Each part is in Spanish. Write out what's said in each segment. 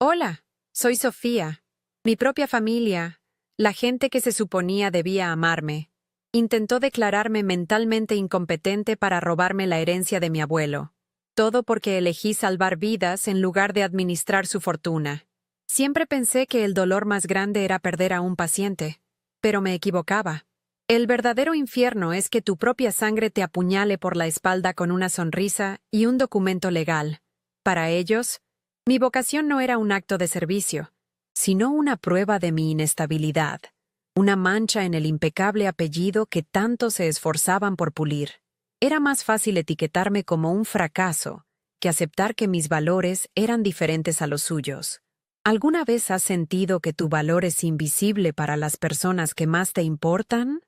Hola, soy Sofía. Mi propia familia, la gente que se suponía debía amarme, intentó declararme mentalmente incompetente para robarme la herencia de mi abuelo. Todo porque elegí salvar vidas en lugar de administrar su fortuna. Siempre pensé que el dolor más grande era perder a un paciente, pero me equivocaba. El verdadero infierno es que tu propia sangre te apuñale por la espalda con una sonrisa y un documento legal. Para ellos, mi vocación no era un acto de servicio, sino una prueba de mi inestabilidad, una mancha en el impecable apellido que tanto se esforzaban por pulir. Era más fácil etiquetarme como un fracaso que aceptar que mis valores eran diferentes a los suyos. ¿Alguna vez has sentido que tu valor es invisible para las personas que más te importan?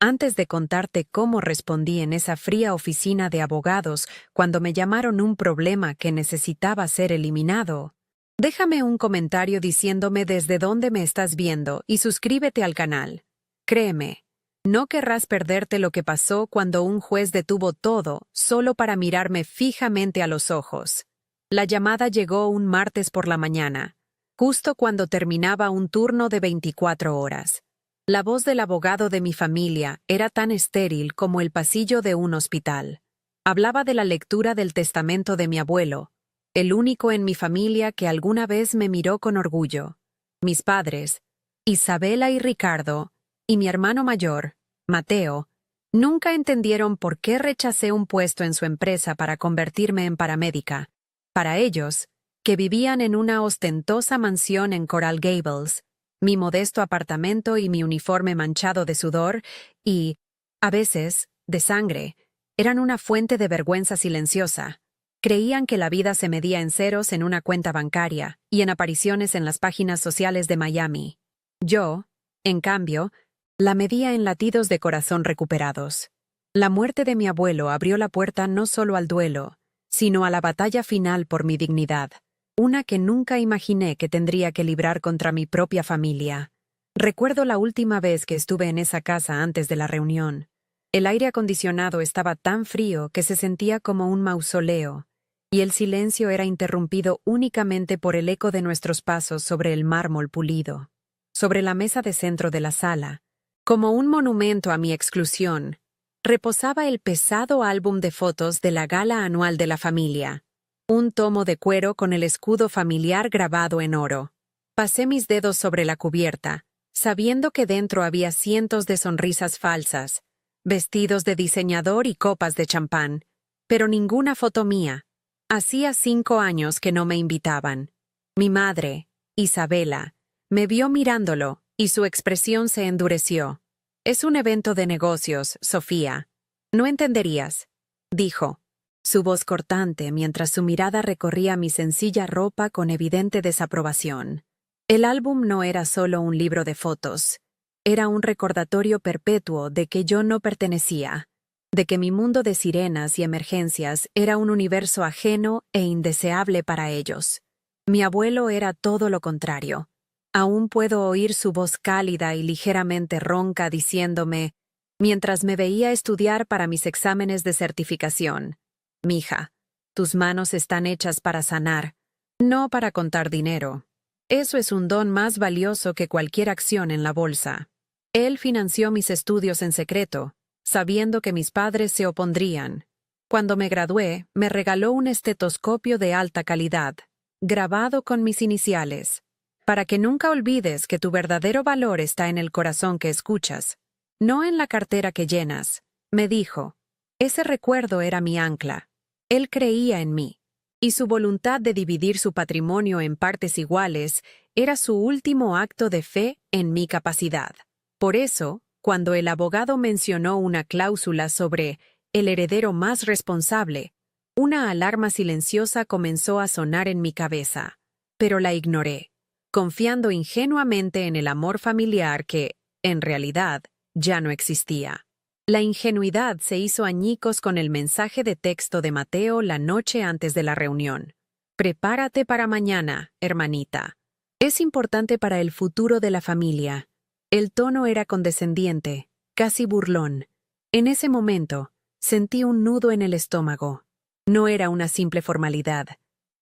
Antes de contarte cómo respondí en esa fría oficina de abogados cuando me llamaron un problema que necesitaba ser eliminado, déjame un comentario diciéndome desde dónde me estás viendo y suscríbete al canal. Créeme, no querrás perderte lo que pasó cuando un juez detuvo todo solo para mirarme fijamente a los ojos. La llamada llegó un martes por la mañana, justo cuando terminaba un turno de 24 horas. La voz del abogado de mi familia era tan estéril como el pasillo de un hospital. Hablaba de la lectura del testamento de mi abuelo, el único en mi familia que alguna vez me miró con orgullo. Mis padres, Isabela y Ricardo, y mi hermano mayor, Mateo, nunca entendieron por qué rechacé un puesto en su empresa para convertirme en paramédica. Para ellos, que vivían en una ostentosa mansión en Coral Gables, mi modesto apartamento y mi uniforme manchado de sudor y, a veces, de sangre, eran una fuente de vergüenza silenciosa. Creían que la vida se medía en ceros en una cuenta bancaria y en apariciones en las páginas sociales de Miami. Yo, en cambio, la medía en latidos de corazón recuperados. La muerte de mi abuelo abrió la puerta no solo al duelo, sino a la batalla final por mi dignidad. Una que nunca imaginé que tendría que librar contra mi propia familia. Recuerdo la última vez que estuve en esa casa antes de la reunión. El aire acondicionado estaba tan frío que se sentía como un mausoleo, y el silencio era interrumpido únicamente por el eco de nuestros pasos sobre el mármol pulido. Sobre la mesa de centro de la sala, como un monumento a mi exclusión, reposaba el pesado álbum de fotos de la gala anual de la familia. Un tomo de cuero con el escudo familiar grabado en oro. Pasé mis dedos sobre la cubierta, sabiendo que dentro había cientos de sonrisas falsas, vestidos de diseñador y copas de champán, pero ninguna foto mía. Hacía 5 años que no me invitaban. Mi madre, Isabela, me vio mirándolo y su expresión se endureció. «Es un evento de negocios, Sofía. No entenderías», dijo. Su voz cortante mientras su mirada recorría mi sencilla ropa con evidente desaprobación. El álbum no era solo un libro de fotos. Era un recordatorio perpetuo de que yo no pertenecía, de que mi mundo de sirenas y emergencias era un universo ajeno e indeseable para ellos. Mi abuelo era todo lo contrario. Aún puedo oír su voz cálida y ligeramente ronca diciéndome, mientras me veía estudiar para mis exámenes de certificación: «Mija, tus manos están hechas para sanar, no para contar dinero. Eso es un don más valioso que cualquier acción en la bolsa». Él financió mis estudios en secreto, sabiendo que mis padres se opondrían. Cuando me gradué, me regaló un estetoscopio de alta calidad, grabado con mis iniciales. «Para que nunca olvides que tu verdadero valor está en el corazón que escuchas, no en la cartera que llenas», me dijo. Ese recuerdo era mi ancla. Él creía en mí, y su voluntad de dividir su patrimonio en partes iguales era su último acto de fe en mi capacidad. Por eso, cuando el abogado mencionó una cláusula sobre el heredero más responsable, una alarma silenciosa comenzó a sonar en mi cabeza, pero la ignoré, confiando ingenuamente en el amor familiar que, en realidad, ya no existía. La ingenuidad se hizo añicos con el mensaje de texto de Mateo la noche antes de la reunión. «Prepárate para mañana, hermanita. Es importante para el futuro de la familia». El tono era condescendiente, casi burlón. En ese momento, sentí un nudo en el estómago. No era una simple formalidad,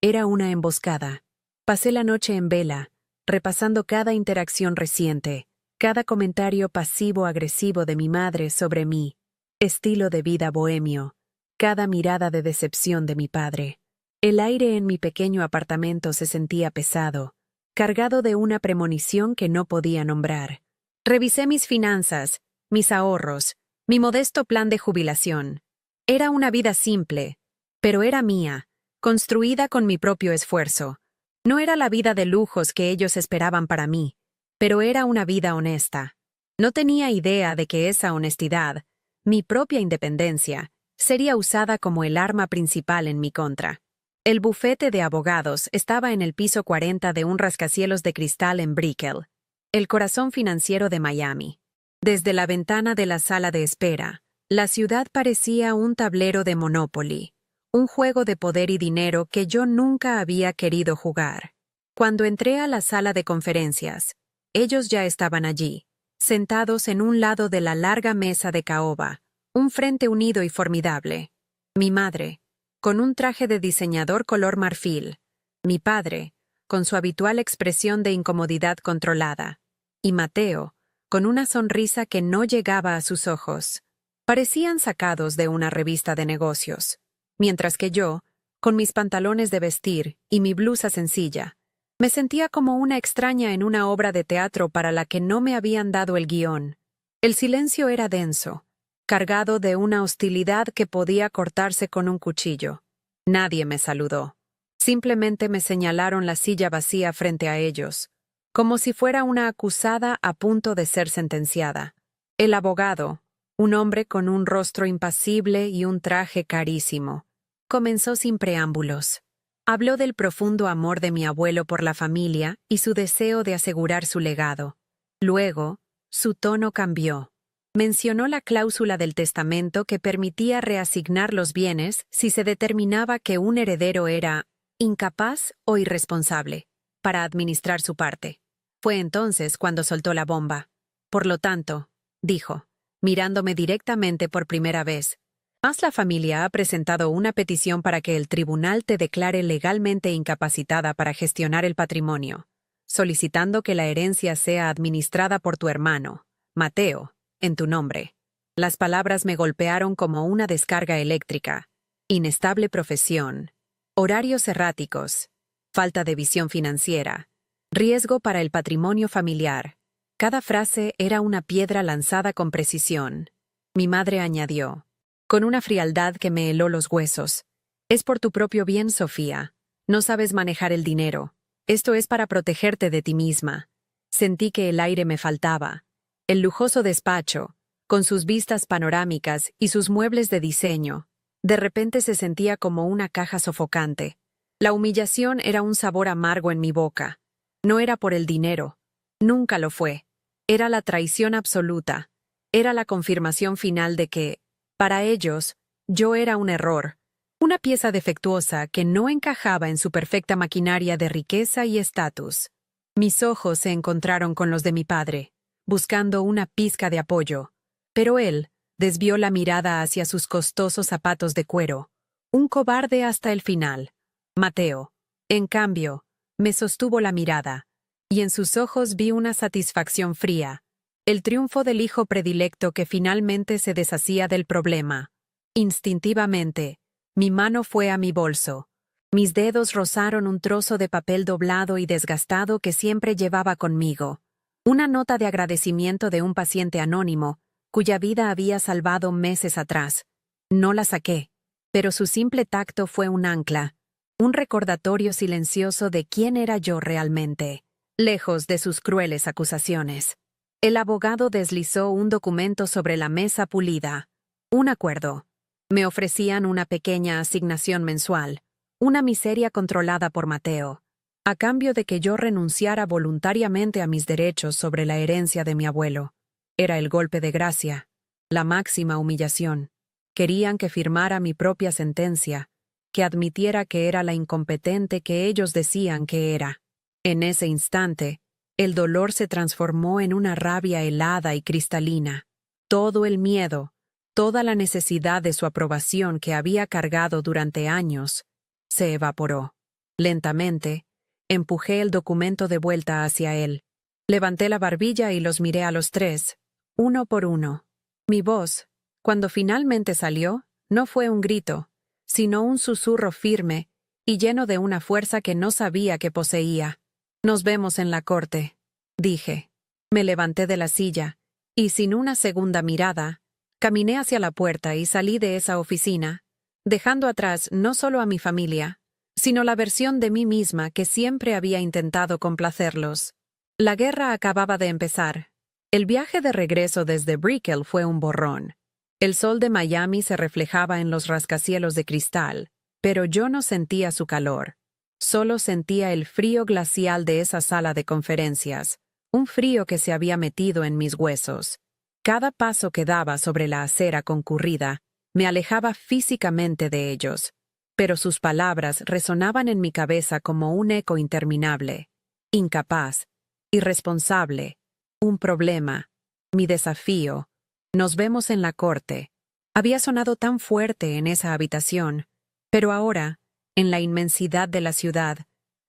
era una emboscada. Pasé la noche en vela, repasando cada interacción reciente, cada comentario pasivo-agresivo de mi madre sobre mi estilo de vida bohemio, cada mirada de decepción de mi padre. El aire en mi pequeño apartamento se sentía pesado, cargado de una premonición que no podía nombrar. Revisé mis finanzas, mis ahorros, mi modesto plan de jubilación. Era una vida simple, pero era mía, construida con mi propio esfuerzo. No era la vida de lujos que ellos esperaban para mí, pero era una vida honesta. No tenía idea de que esa honestidad, mi propia independencia, sería usada como el arma principal en mi contra. El bufete de abogados estaba en el piso 40 de un rascacielos de cristal en Brickell, el corazón financiero de Miami. Desde la ventana de la sala de espera, la ciudad parecía un tablero de Monopoly, un juego de poder y dinero que yo nunca había querido jugar. Cuando entré a la sala de conferencias, ellos ya estaban allí, sentados en un lado de la larga mesa de caoba, un frente unido y formidable. Mi madre, con un traje de diseñador color marfil, mi padre, con su habitual expresión de incomodidad controlada, y Mateo, con una sonrisa que no llegaba a sus ojos. Parecían sacados de una revista de negocios, mientras que yo, con mis pantalones de vestir y mi blusa sencilla, me sentía como una extraña en una obra de teatro para la que no me habían dado el guión. El silencio era denso, cargado de una hostilidad que podía cortarse con un cuchillo. Nadie me saludó. Simplemente me señalaron la silla vacía frente a ellos, como si fuera una acusada a punto de ser sentenciada. El abogado, un hombre con un rostro impasible y un traje carísimo, comenzó sin preámbulos. Habló del profundo amor de mi abuelo por la familia y su deseo de asegurar su legado. Luego, su tono cambió. Mencionó la cláusula del testamento que permitía reasignar los bienes si se determinaba que un heredero era incapaz o irresponsable para administrar su parte. Fue entonces cuando soltó la bomba. Por lo tanto, dijo, mirándome directamente por primera vez, la familia ha presentado una petición para que el tribunal te declare legalmente incapacitada para gestionar el patrimonio, solicitando que la herencia sea administrada por tu hermano, Mateo, en tu nombre. Las palabras me golpearon como una descarga eléctrica. Inestable profesión, horarios erráticos, falta de visión financiera, riesgo para el patrimonio familiar. Cada frase era una piedra lanzada con precisión. Mi madre añadió, con una frialdad que me heló los huesos. Es por tu propio bien, Sofía. No sabes manejar el dinero. Esto es para protegerte de ti misma. Sentí que el aire me faltaba. El lujoso despacho, con sus vistas panorámicas y sus muebles de diseño, de repente se sentía como una caja sofocante. La humillación era un sabor amargo en mi boca. No era por el dinero. Nunca lo fue. Era la traición absoluta. Era la confirmación final de que, para ellos, yo era un error, una pieza defectuosa que no encajaba en su perfecta maquinaria de riqueza y estatus. Mis ojos se encontraron con los de mi padre, buscando una pizca de apoyo, pero él desvió la mirada hacia sus costosos zapatos de cuero, un cobarde hasta el final. Mateo, en cambio, me sostuvo la mirada, y en sus ojos vi una satisfacción fría, el triunfo del hijo predilecto que finalmente se deshacía del problema. Instintivamente, mi mano fue a mi bolso. Mis dedos rozaron un trozo de papel doblado y desgastado que siempre llevaba conmigo. Una nota de agradecimiento de un paciente anónimo, cuya vida había salvado meses atrás. No la saqué, pero su simple tacto fue un ancla, un recordatorio silencioso de quién era yo realmente, lejos de sus crueles acusaciones. El abogado deslizó un documento sobre la mesa pulida. Un acuerdo. Me ofrecían una pequeña asignación mensual, una miseria controlada por Mateo, a cambio de que yo renunciara voluntariamente a mis derechos sobre la herencia de mi abuelo. Era el golpe de gracia, la máxima humillación. Querían que firmara mi propia sentencia, que admitiera que era la incompetente que ellos decían que era. En ese instante, el dolor se transformó en una rabia helada y cristalina. Todo el miedo, toda la necesidad de su aprobación que había cargado durante años, se evaporó. Lentamente, Empujé el documento de vuelta hacia él. Levanté la barbilla y los miré a los tres, uno por uno. Mi voz, cuando finalmente salió, no fue un grito, sino un susurro firme y lleno de una fuerza que no sabía que poseía. «Nos vemos en la corte», dije. Me levanté de la silla, y sin una segunda mirada, caminé hacia la puerta y salí de esa oficina, dejando atrás no solo a mi familia, sino la versión de mí misma que siempre había intentado complacerlos. La guerra acababa de empezar. El viaje de regreso desde Brickell fue un borrón. El sol de Miami se reflejaba en los rascacielos de cristal, pero yo no sentía su calor. Solo sentía el frío glacial de esa sala de conferencias, un frío que se había metido en mis huesos. Cada paso que daba sobre la acera concurrida me alejaba físicamente de ellos, pero sus palabras resonaban en mi cabeza como un eco interminable. Incapaz, irresponsable, un problema, mi desafío. Nos vemos en la corte. Había sonado tan fuerte en esa habitación, pero ahora, en la inmensidad de la ciudad,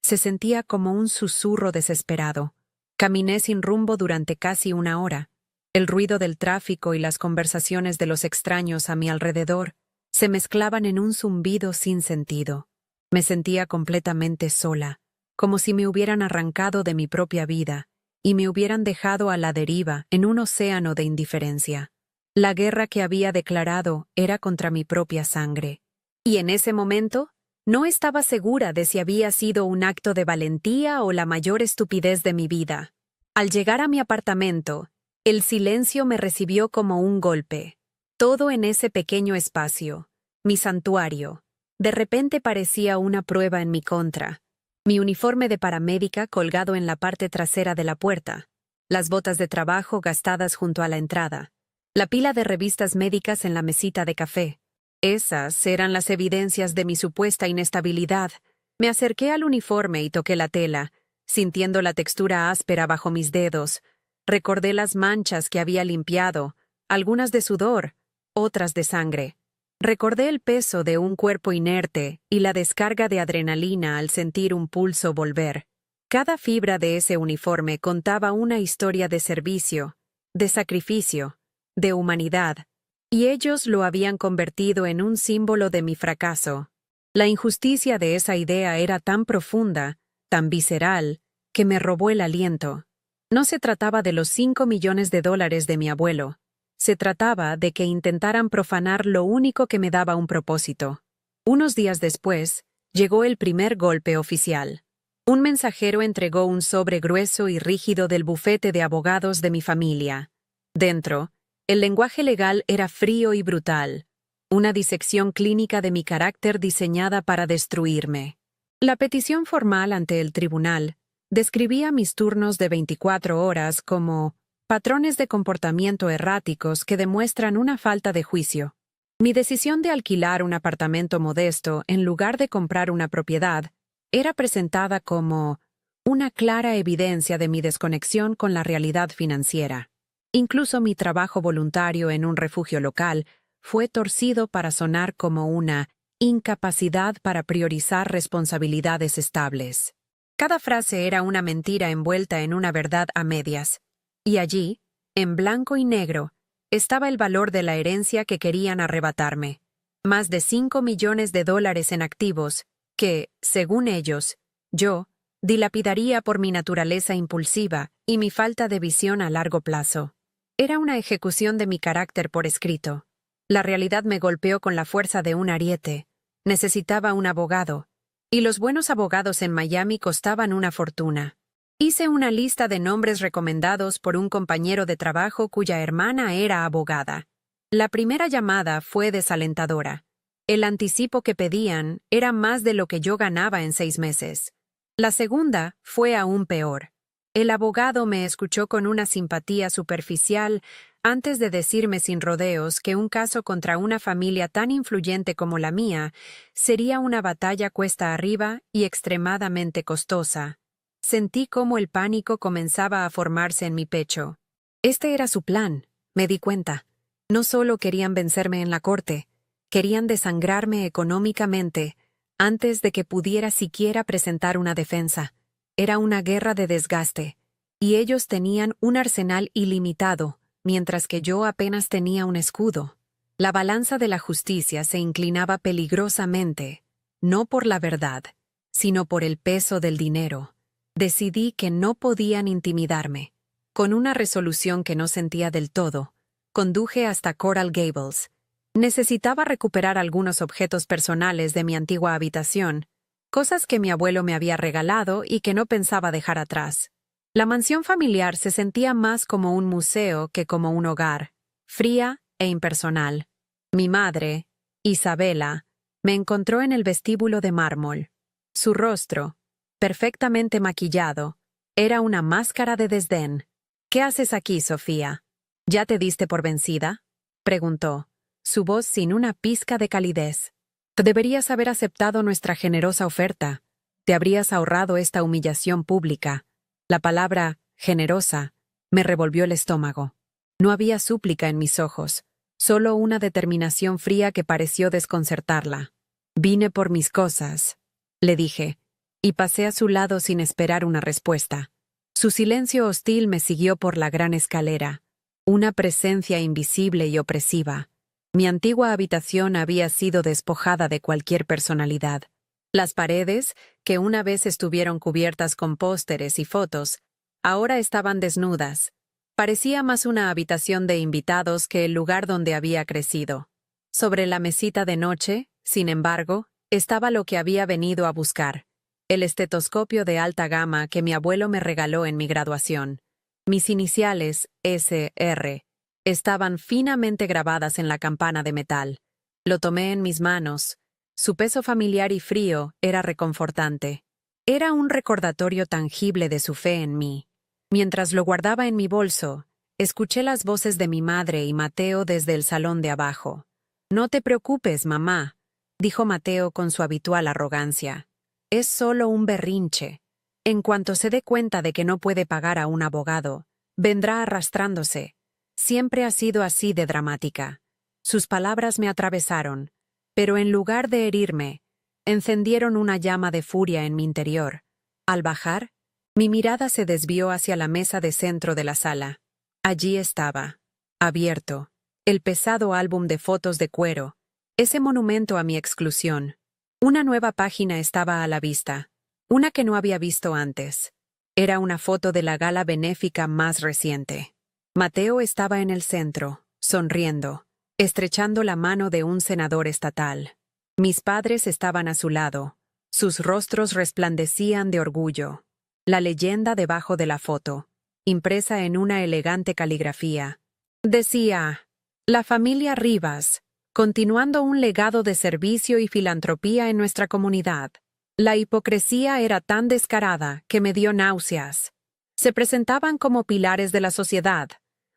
se sentía como un susurro desesperado. Caminé sin rumbo durante casi una hora. El ruido del tráfico y las conversaciones de los extraños a mi alrededor se mezclaban en un zumbido sin sentido. Me sentía completamente sola, como si me hubieran arrancado de mi propia vida y me hubieran dejado a la deriva en un océano de indiferencia. La guerra que había declarado era contra mi propia sangre. Y en ese momento, no estaba segura de si había sido un acto de valentía o la mayor estupidez de mi vida. Al llegar a mi apartamento, el silencio me recibió como un golpe. Todo en ese pequeño espacio, mi santuario, de repente parecía una prueba en mi contra. Mi uniforme de paramédica colgado en la parte trasera de la puerta, las botas de trabajo gastadas junto a la entrada, la pila de revistas médicas en la mesita de café. Esas eran las evidencias de mi supuesta inestabilidad. Me acerqué al uniforme y toqué la tela, sintiendo la textura áspera bajo mis dedos. Recordé las manchas que había limpiado, algunas de sudor, otras de sangre. Recordé el peso de un cuerpo inerte y la descarga de adrenalina al sentir un pulso volver. Cada fibra de ese uniforme contaba una historia de servicio, de sacrificio, de humanidad, y ellos lo habían convertido en un símbolo de mi fracaso. La injusticia de esa idea era tan profunda, tan visceral, que me robó el aliento. No se trataba de los $5 millones de mi abuelo. Se trataba de que intentaran profanar lo único que me daba un propósito. Unos días después, llegó el primer golpe oficial. Un mensajero entregó un sobre grueso y rígido del bufete de abogados de mi familia. Dentro, el lenguaje legal era frío y brutal, una disección clínica de mi carácter diseñada para destruirme. La petición formal ante el tribunal describía mis turnos de 24 horas como patrones de comportamiento erráticos que demuestran una falta de juicio. Mi decisión de alquilar un apartamento modesto en lugar de comprar una propiedad era presentada como una clara evidencia de mi desconexión con la realidad financiera. Incluso mi trabajo voluntario en un refugio local fue torcido para sonar como una incapacidad para priorizar responsabilidades estables. Cada frase era una mentira envuelta en una verdad a medias. Y allí, en blanco y negro, estaba el valor de la herencia que querían arrebatarme. Más de $5 millones en activos que, según ellos, yo dilapidaría por mi naturaleza impulsiva y mi falta de visión a largo plazo. Era una ejecución de mi carácter por escrito. La realidad me golpeó con la fuerza de un ariete. Necesitaba un abogado, y los buenos abogados en Miami costaban una fortuna. Hice una lista de nombres recomendados por un compañero de trabajo cuya hermana era abogada. La primera llamada fue desalentadora. El anticipo que pedían era más de lo que yo ganaba en 6 meses. La segunda fue aún peor. El abogado me escuchó con una simpatía superficial antes de decirme sin rodeos que un caso contra una familia tan influyente como la mía sería una batalla cuesta arriba y extremadamente costosa. Sentí cómo el pánico comenzaba a formarse en mi pecho. Este era su plan, me di cuenta. No solo querían vencerme en la corte, querían desangrarme económicamente antes de que pudiera siquiera presentar una defensa. Era una guerra de desgaste, y ellos tenían un arsenal ilimitado, mientras que yo apenas tenía un escudo. La balanza de la justicia se inclinaba peligrosamente, no por la verdad, sino por el peso del dinero. Decidí que no podían intimidarme. Con una resolución que no sentía del todo, conduje hasta Coral Gables. Necesitaba recuperar algunos objetos personales de mi antigua habitación, cosas que mi abuelo me había regalado y que no pensaba dejar atrás. La mansión familiar se sentía más como un museo que como un hogar, fría e impersonal. Mi madre, Isabela, me encontró en el vestíbulo de mármol. Su rostro, perfectamente maquillado, era una máscara de desdén. «¿Qué haces aquí, Sofía? ¿Ya te diste por vencida?», preguntó, su voz sin una pizca de calidez. «Deberías haber aceptado nuestra generosa oferta. Te habrías ahorrado esta humillación pública». La palabra «generosa» me revolvió el estómago. No había súplica en mis ojos, solo una determinación fría que pareció desconcertarla. «Vine por mis cosas», le dije, y pasé a su lado sin esperar una respuesta. Su silencio hostil me siguió por la gran escalera, una presencia invisible y opresiva. Mi antigua habitación había sido despojada de cualquier personalidad. Las paredes, que una vez estuvieron cubiertas con pósteres y fotos, ahora estaban desnudas. Parecía más una habitación de invitados que el lugar donde había crecido. Sobre la mesita de noche, sin embargo, estaba lo que había venido a buscar: el estetoscopio de alta gama que mi abuelo me regaló en mi graduación. Mis iniciales, S.R., estaban finamente grabadas en la campana de metal. Lo tomé en mis manos. Su peso familiar y frío era reconfortante. Era un recordatorio tangible de su fe en mí. Mientras lo guardaba en mi bolso, escuché las voces de mi madre y Mateo desde el salón de abajo. «No te preocupes, mamá», dijo Mateo con su habitual arrogancia. «Es solo un berrinche. En cuanto se dé cuenta de que no puede pagar a un abogado, vendrá arrastrándose». Siempre ha sido así de dramática. Sus palabras me atravesaron, pero en lugar de herirme, encendieron una llama de furia en mi interior. Al bajar, mi mirada se desvió hacia la mesa de centro de la sala. Allí estaba, abierto, el pesado álbum de fotos de cuero, ese monumento a mi exclusión. Una nueva página estaba a la vista, una que no había visto antes. Era una foto de la gala benéfica más reciente. Mateo estaba en el centro, sonriendo, estrechando la mano de un senador estatal. Mis padres estaban a su lado. Sus rostros resplandecían de orgullo. La leyenda debajo de la foto, impresa en una elegante caligrafía, decía: «La familia Rivas, continuando un legado de servicio y filantropía en nuestra comunidad». La hipocresía era tan descarada que me dio náuseas. Se presentaban como pilares de la sociedad,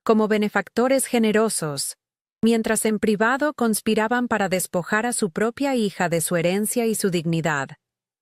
como benefactores generosos, mientras en privado conspiraban para despojar a su propia hija de su herencia y su dignidad.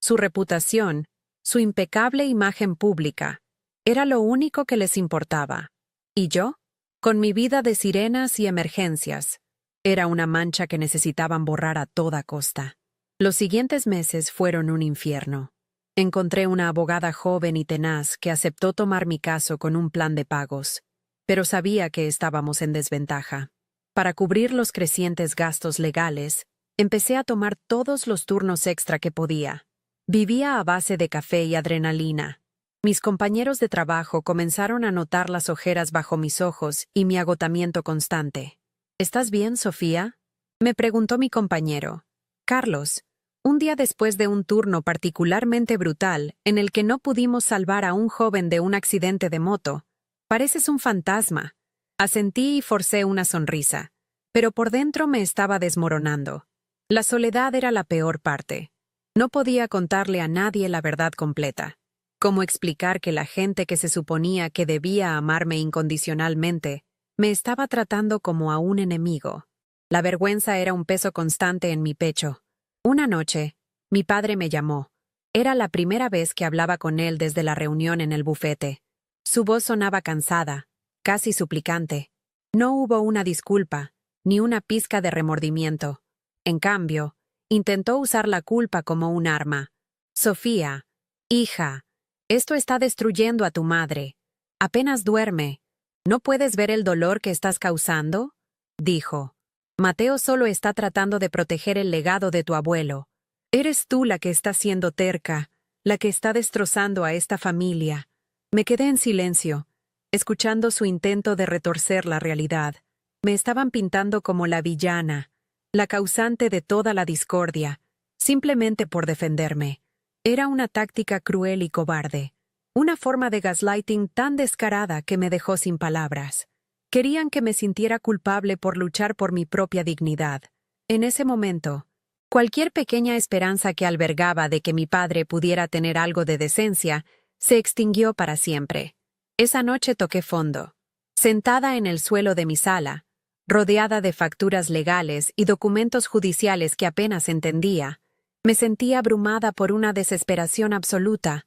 Su reputación, su impecable imagen pública, era lo único que les importaba. ¿Y yo? Con mi vida de sirenas y emergencias, era una mancha que necesitaban borrar a toda costa. Los siguientes meses fueron un infierno. Encontré una abogada joven y tenaz que aceptó tomar mi caso con un plan de pagos, pero sabía que estábamos en desventaja. Para cubrir los crecientes gastos legales, empecé a tomar todos los turnos extra que podía. Vivía a base de café y adrenalina. Mis compañeros de trabajo comenzaron a notar las ojeras bajo mis ojos y mi agotamiento constante. «¿Estás bien, Sofía?», me preguntó mi compañero, Carlos, un día después de un turno particularmente brutal en el que no pudimos salvar a un joven de un accidente de moto. «Pareces un fantasma». Asentí y forcé una sonrisa, pero por dentro me estaba desmoronando. La soledad era la peor parte. No podía contarle a nadie la verdad completa. ¿Cómo explicar que la gente que se suponía que debía amarme incondicionalmente me estaba tratando como a un enemigo? La vergüenza era un peso constante en mi pecho. Una noche, mi padre me llamó. Era la primera vez que hablaba con él desde la reunión en el bufete. Su voz sonaba cansada, casi suplicante. No hubo una disculpa, ni una pizca de remordimiento. En cambio, intentó usar la culpa como un arma. «Sofía, hija, Esto está destruyendo a tu madre. Apenas duerme. ¿No puedes ver el dolor que estás causando? Dijo. Mateo solo está tratando de proteger el legado de tu abuelo. Eres tú la que está siendo terca, la que está destrozando a esta familia. Me quedé en silencio, escuchando su intento de retorcer la realidad. Me estaban pintando como la villana, la causante de toda la discordia, simplemente por defenderme. Era una táctica cruel y cobarde, una forma de gaslighting tan descarada que me dejó sin palabras. Querían que me sintiera culpable por luchar por mi propia dignidad. En ese momento, cualquier pequeña esperanza que albergaba de que mi padre pudiera tener algo de decencia se extinguió para siempre. Esa noche toqué fondo. Sentada en el suelo de mi sala, rodeada de facturas legales y documentos judiciales que apenas entendía, me sentí abrumada por una desesperación absoluta.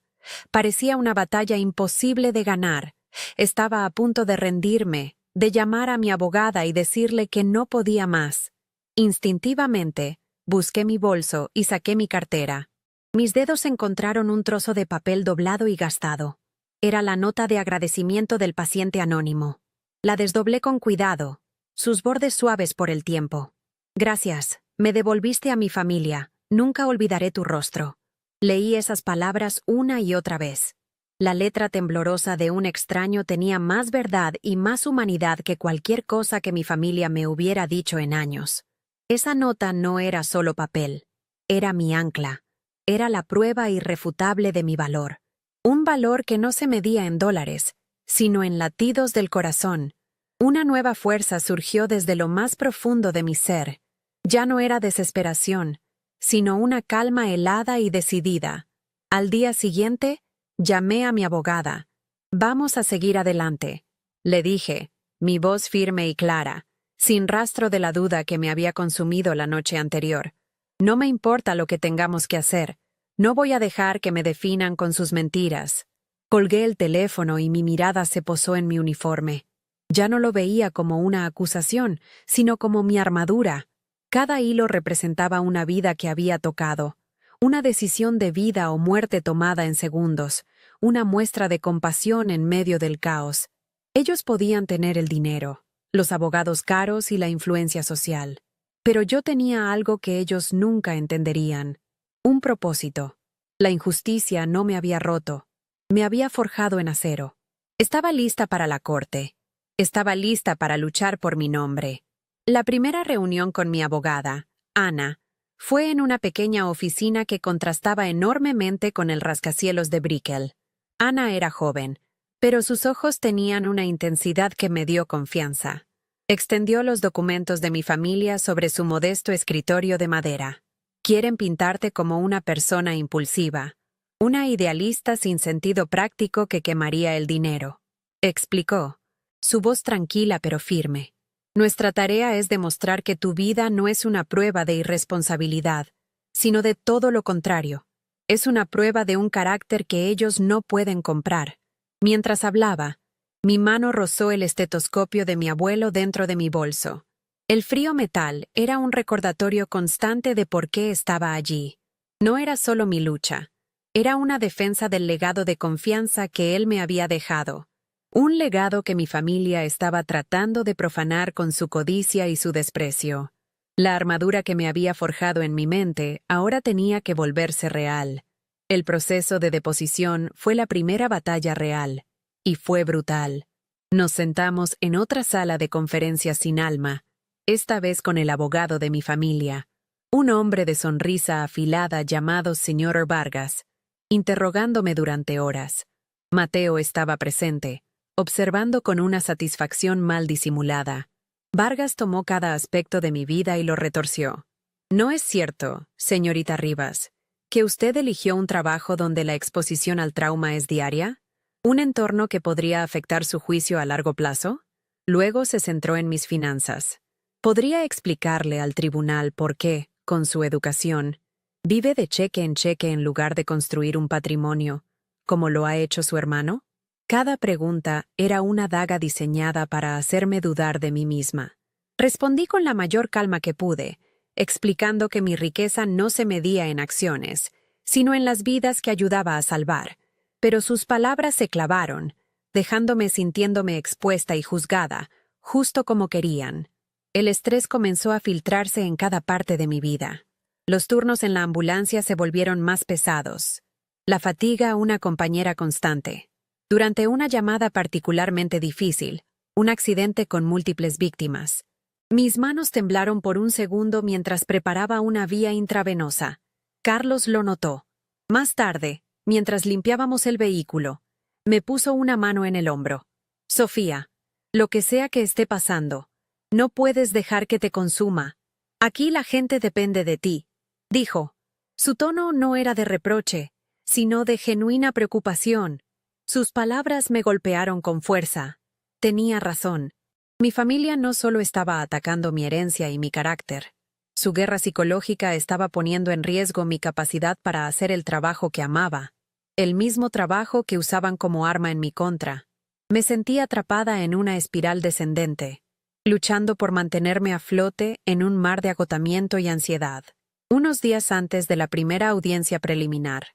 Parecía una batalla imposible de ganar. Estaba a punto de rendirme, de llamar a mi abogada y decirle que no podía más. Instintivamente, busqué mi bolso y saqué mi cartera. Mis dedos encontraron un trozo de papel doblado y gastado. Era la nota de agradecimiento del paciente anónimo. La desdoblé con cuidado, sus bordes suaves por el tiempo. Gracias, me devolviste a mi familia. Nunca olvidaré tu rostro. Leí esas palabras una y otra vez. La letra temblorosa de un extraño tenía más verdad y más humanidad que cualquier cosa que mi familia me hubiera dicho en años. Esa nota no era solo papel. Era mi ancla. Era la prueba irrefutable de mi valor. Un valor que no se medía en dólares, sino en latidos del corazón. Una nueva fuerza surgió desde lo más profundo de mi ser. Ya no era desesperación, sino una calma helada y decidida. Al día siguiente, llamé a mi abogada. Vamos a seguir adelante, le dije, mi voz firme y clara, sin rastro de la duda que me había consumido la noche anterior. No me importa lo que tengamos que hacer. No voy a dejar que me definan con sus mentiras. Colgué el teléfono y mi mirada se posó en mi uniforme. Ya no lo veía como una acusación, sino como mi armadura. Cada hilo representaba una vida que había tocado, una decisión de vida o muerte tomada en segundos, una muestra de compasión en medio del caos. Ellos podían tener el dinero, los abogados caros y la influencia social. Pero yo tenía algo que ellos nunca entenderían. Un propósito. La injusticia no me había roto. Me había forjado en acero. Estaba lista para la corte. Estaba lista para luchar por mi nombre. La primera reunión con mi abogada, Ana, fue en una pequeña oficina que contrastaba enormemente con el rascacielos de Brickell. Ana era joven, pero sus ojos tenían una intensidad que me dio confianza. Extendió los documentos de mi familia sobre su modesto escritorio de madera. Quieren pintarte como una persona impulsiva, una idealista sin sentido práctico que quemaría el dinero, explicó, su voz tranquila pero firme. Nuestra tarea es demostrar que tu vida no es una prueba de irresponsabilidad, sino de todo lo contrario. Es una prueba de un carácter que ellos no pueden comprar. Mientras hablaba, mi mano rozó el estetoscopio de mi abuelo dentro de mi bolso. El frío metal era un recordatorio constante de por qué estaba allí. No era solo mi lucha. Era una defensa del legado de confianza que él me había dejado. Un legado que mi familia estaba tratando de profanar con su codicia y su desprecio. La armadura que me había forjado en mi mente ahora tenía que volverse real. El proceso de deposición fue la primera batalla real, y fue brutal. Nos sentamos en otra sala de conferencias sin alma, esta vez con el abogado de mi familia, un hombre de sonrisa afilada llamado Señor Vargas, interrogándome durante horas. Mateo estaba presente, observando con una satisfacción mal disimulada. Vargas tomó cada aspecto de mi vida y lo retorció. ¿No es cierto, señorita Rivas, que usted eligió un trabajo donde la exposición al trauma es diaria? ¿Un entorno que podría afectar su juicio a largo plazo? Luego se centró en mis finanzas. ¿Podría explicarle al tribunal por qué, con su educación, vive de cheque en lugar de construir un patrimonio, como lo ha hecho su hermano? Cada pregunta era una daga diseñada para hacerme dudar de mí misma. Respondí con la mayor calma que pude, explicando que mi riqueza no se medía en acciones, sino en las vidas que ayudaba a salvar. Pero sus palabras se clavaron, dejándome sintiéndome expuesta y juzgada, justo como querían. El estrés comenzó a filtrarse en cada parte de mi vida. Los turnos en la ambulancia se volvieron más pesados. La fatiga una compañera constante. Durante una llamada particularmente difícil, un accidente con múltiples víctimas. Mis manos temblaron por un segundo mientras preparaba una vía intravenosa. Carlos lo notó. Más tarde, mientras limpiábamos el vehículo, me puso una mano en el hombro. Sofía, lo que sea que esté pasando, no puedes dejar que te consuma. Aquí la gente depende de ti, dijo. Su tono no era de reproche, sino de genuina preocupación. Sus palabras me golpearon con fuerza. Tenía razón. Mi familia no solo estaba atacando mi herencia y mi carácter. Su guerra psicológica estaba poniendo en riesgo mi capacidad para hacer el trabajo que amaba. El mismo trabajo que usaban como arma en mi contra. Me sentí atrapada en una espiral descendente, luchando por mantenerme a flote en un mar de agotamiento y ansiedad. Unos días antes de la primera audiencia preliminar,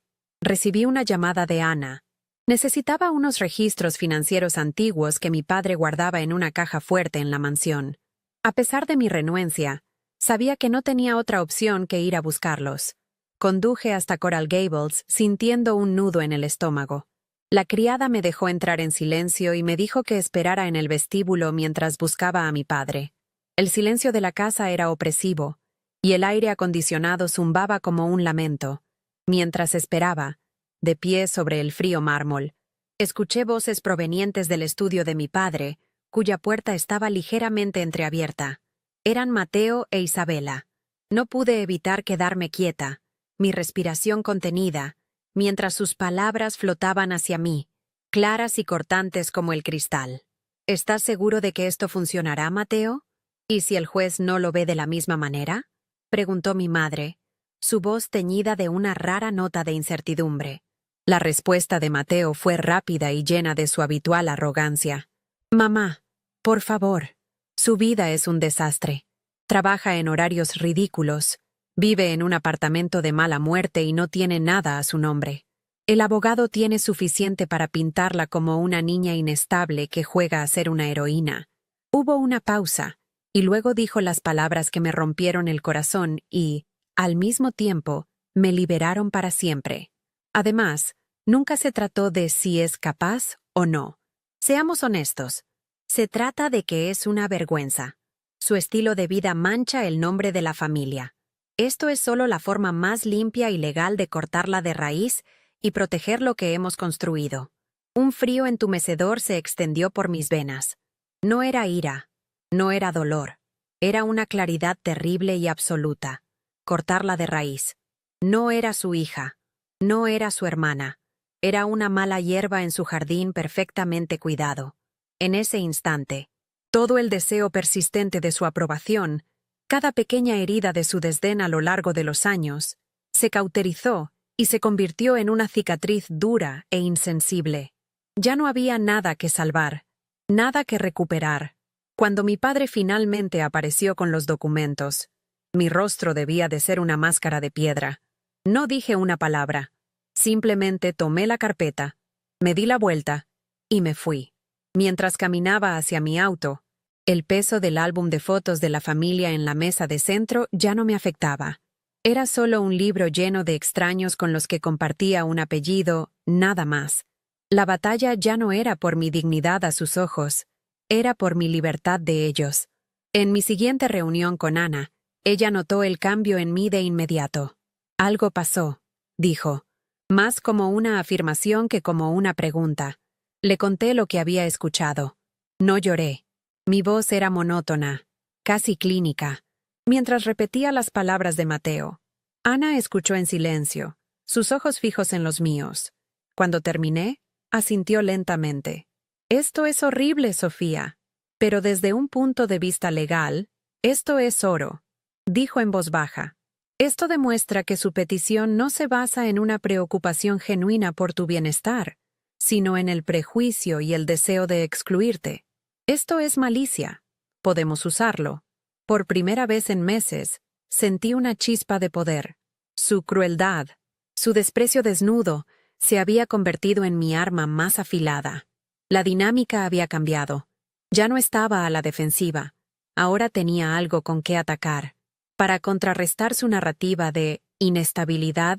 recibí una llamada de Ana. Necesitaba unos registros financieros antiguos que mi padre guardaba en una caja fuerte en la mansión. A pesar de mi renuencia, sabía que no tenía otra opción que ir a buscarlos. Conduje hasta Coral Gables sintiendo un nudo en el estómago. La criada me dejó entrar en silencio y me dijo que esperara en el vestíbulo mientras buscaba a mi padre. El silencio de la casa era opresivo, y el aire acondicionado zumbaba como un lamento. Mientras esperaba, de pie sobre el frío mármol, escuché voces provenientes del estudio de mi padre, cuya puerta estaba ligeramente entreabierta. Eran Mateo e Isabela. No pude evitar quedarme quieta, mi respiración contenida, mientras sus palabras flotaban hacia mí, claras y cortantes como el cristal. ¿Estás seguro de que esto funcionará, Mateo? ¿Y si el juez no lo ve de la misma manera? Preguntó mi madre, su voz teñida de una rara nota de incertidumbre. La respuesta de Mateo fue rápida y llena de su habitual arrogancia. Mamá, por favor. Su vida es un desastre. Trabaja en horarios ridículos. Vive en un apartamento de mala muerte y no tiene nada a su nombre. El abogado tiene suficiente para pintarla como una niña inestable que juega a ser una heroína. Hubo una pausa, y luego dijo las palabras que me rompieron el corazón y, al mismo tiempo, me liberaron para siempre. Además, nunca se trató de si es capaz o no. Seamos honestos. Se trata de que es una vergüenza. Su estilo de vida mancha el nombre de la familia. Esto es solo la forma más limpia y legal de cortarla de raíz y proteger lo que hemos construido. Un frío entumecedor se extendió por mis venas. No era ira, no era dolor. Era una claridad terrible y absoluta. Cortarla de raíz. No era su hija. No era su hermana. Era una mala hierba en su jardín perfectamente cuidado. En ese instante, todo el deseo persistente de su aprobación, cada pequeña herida de su desdén a lo largo de los años, se cauterizó y se convirtió en una cicatriz dura e insensible. Ya no había nada que salvar, nada que recuperar. Cuando mi padre finalmente apareció con los documentos, mi rostro debía de ser una máscara de piedra. No dije una palabra. Simplemente tomé la carpeta, me di la vuelta y me fui. Mientras caminaba hacia mi auto, el peso del álbum de fotos de la familia en la mesa de centro ya no me afectaba. Era solo un libro lleno de extraños con los que compartía un apellido, nada más. La batalla ya no era por mi dignidad a sus ojos, era por mi libertad de ellos. En mi siguiente reunión con Ana, ella notó el cambio en mí de inmediato. Algo pasó, dijo, más como una afirmación que como una pregunta. Le conté lo que había escuchado. No lloré. Mi voz era monótona, casi clínica, mientras repetía las palabras de Mateo. Ana escuchó en silencio, sus ojos fijos en los míos. Cuando terminé, asintió lentamente. Esto es horrible, Sofía. Pero desde un punto de vista legal, esto es oro, dijo en voz baja. Esto demuestra que su petición no se basa en una preocupación genuina por tu bienestar, sino en el prejuicio y el deseo de excluirte. Esto es malicia. Podemos usarlo. Por primera vez en meses, sentí una chispa de poder. Su crueldad, su desprecio desnudo, se había convertido en mi arma más afilada. La dinámica había cambiado. Ya no estaba a la defensiva. Ahora tenía algo con qué atacar. Para contrarrestar su narrativa de inestabilidad,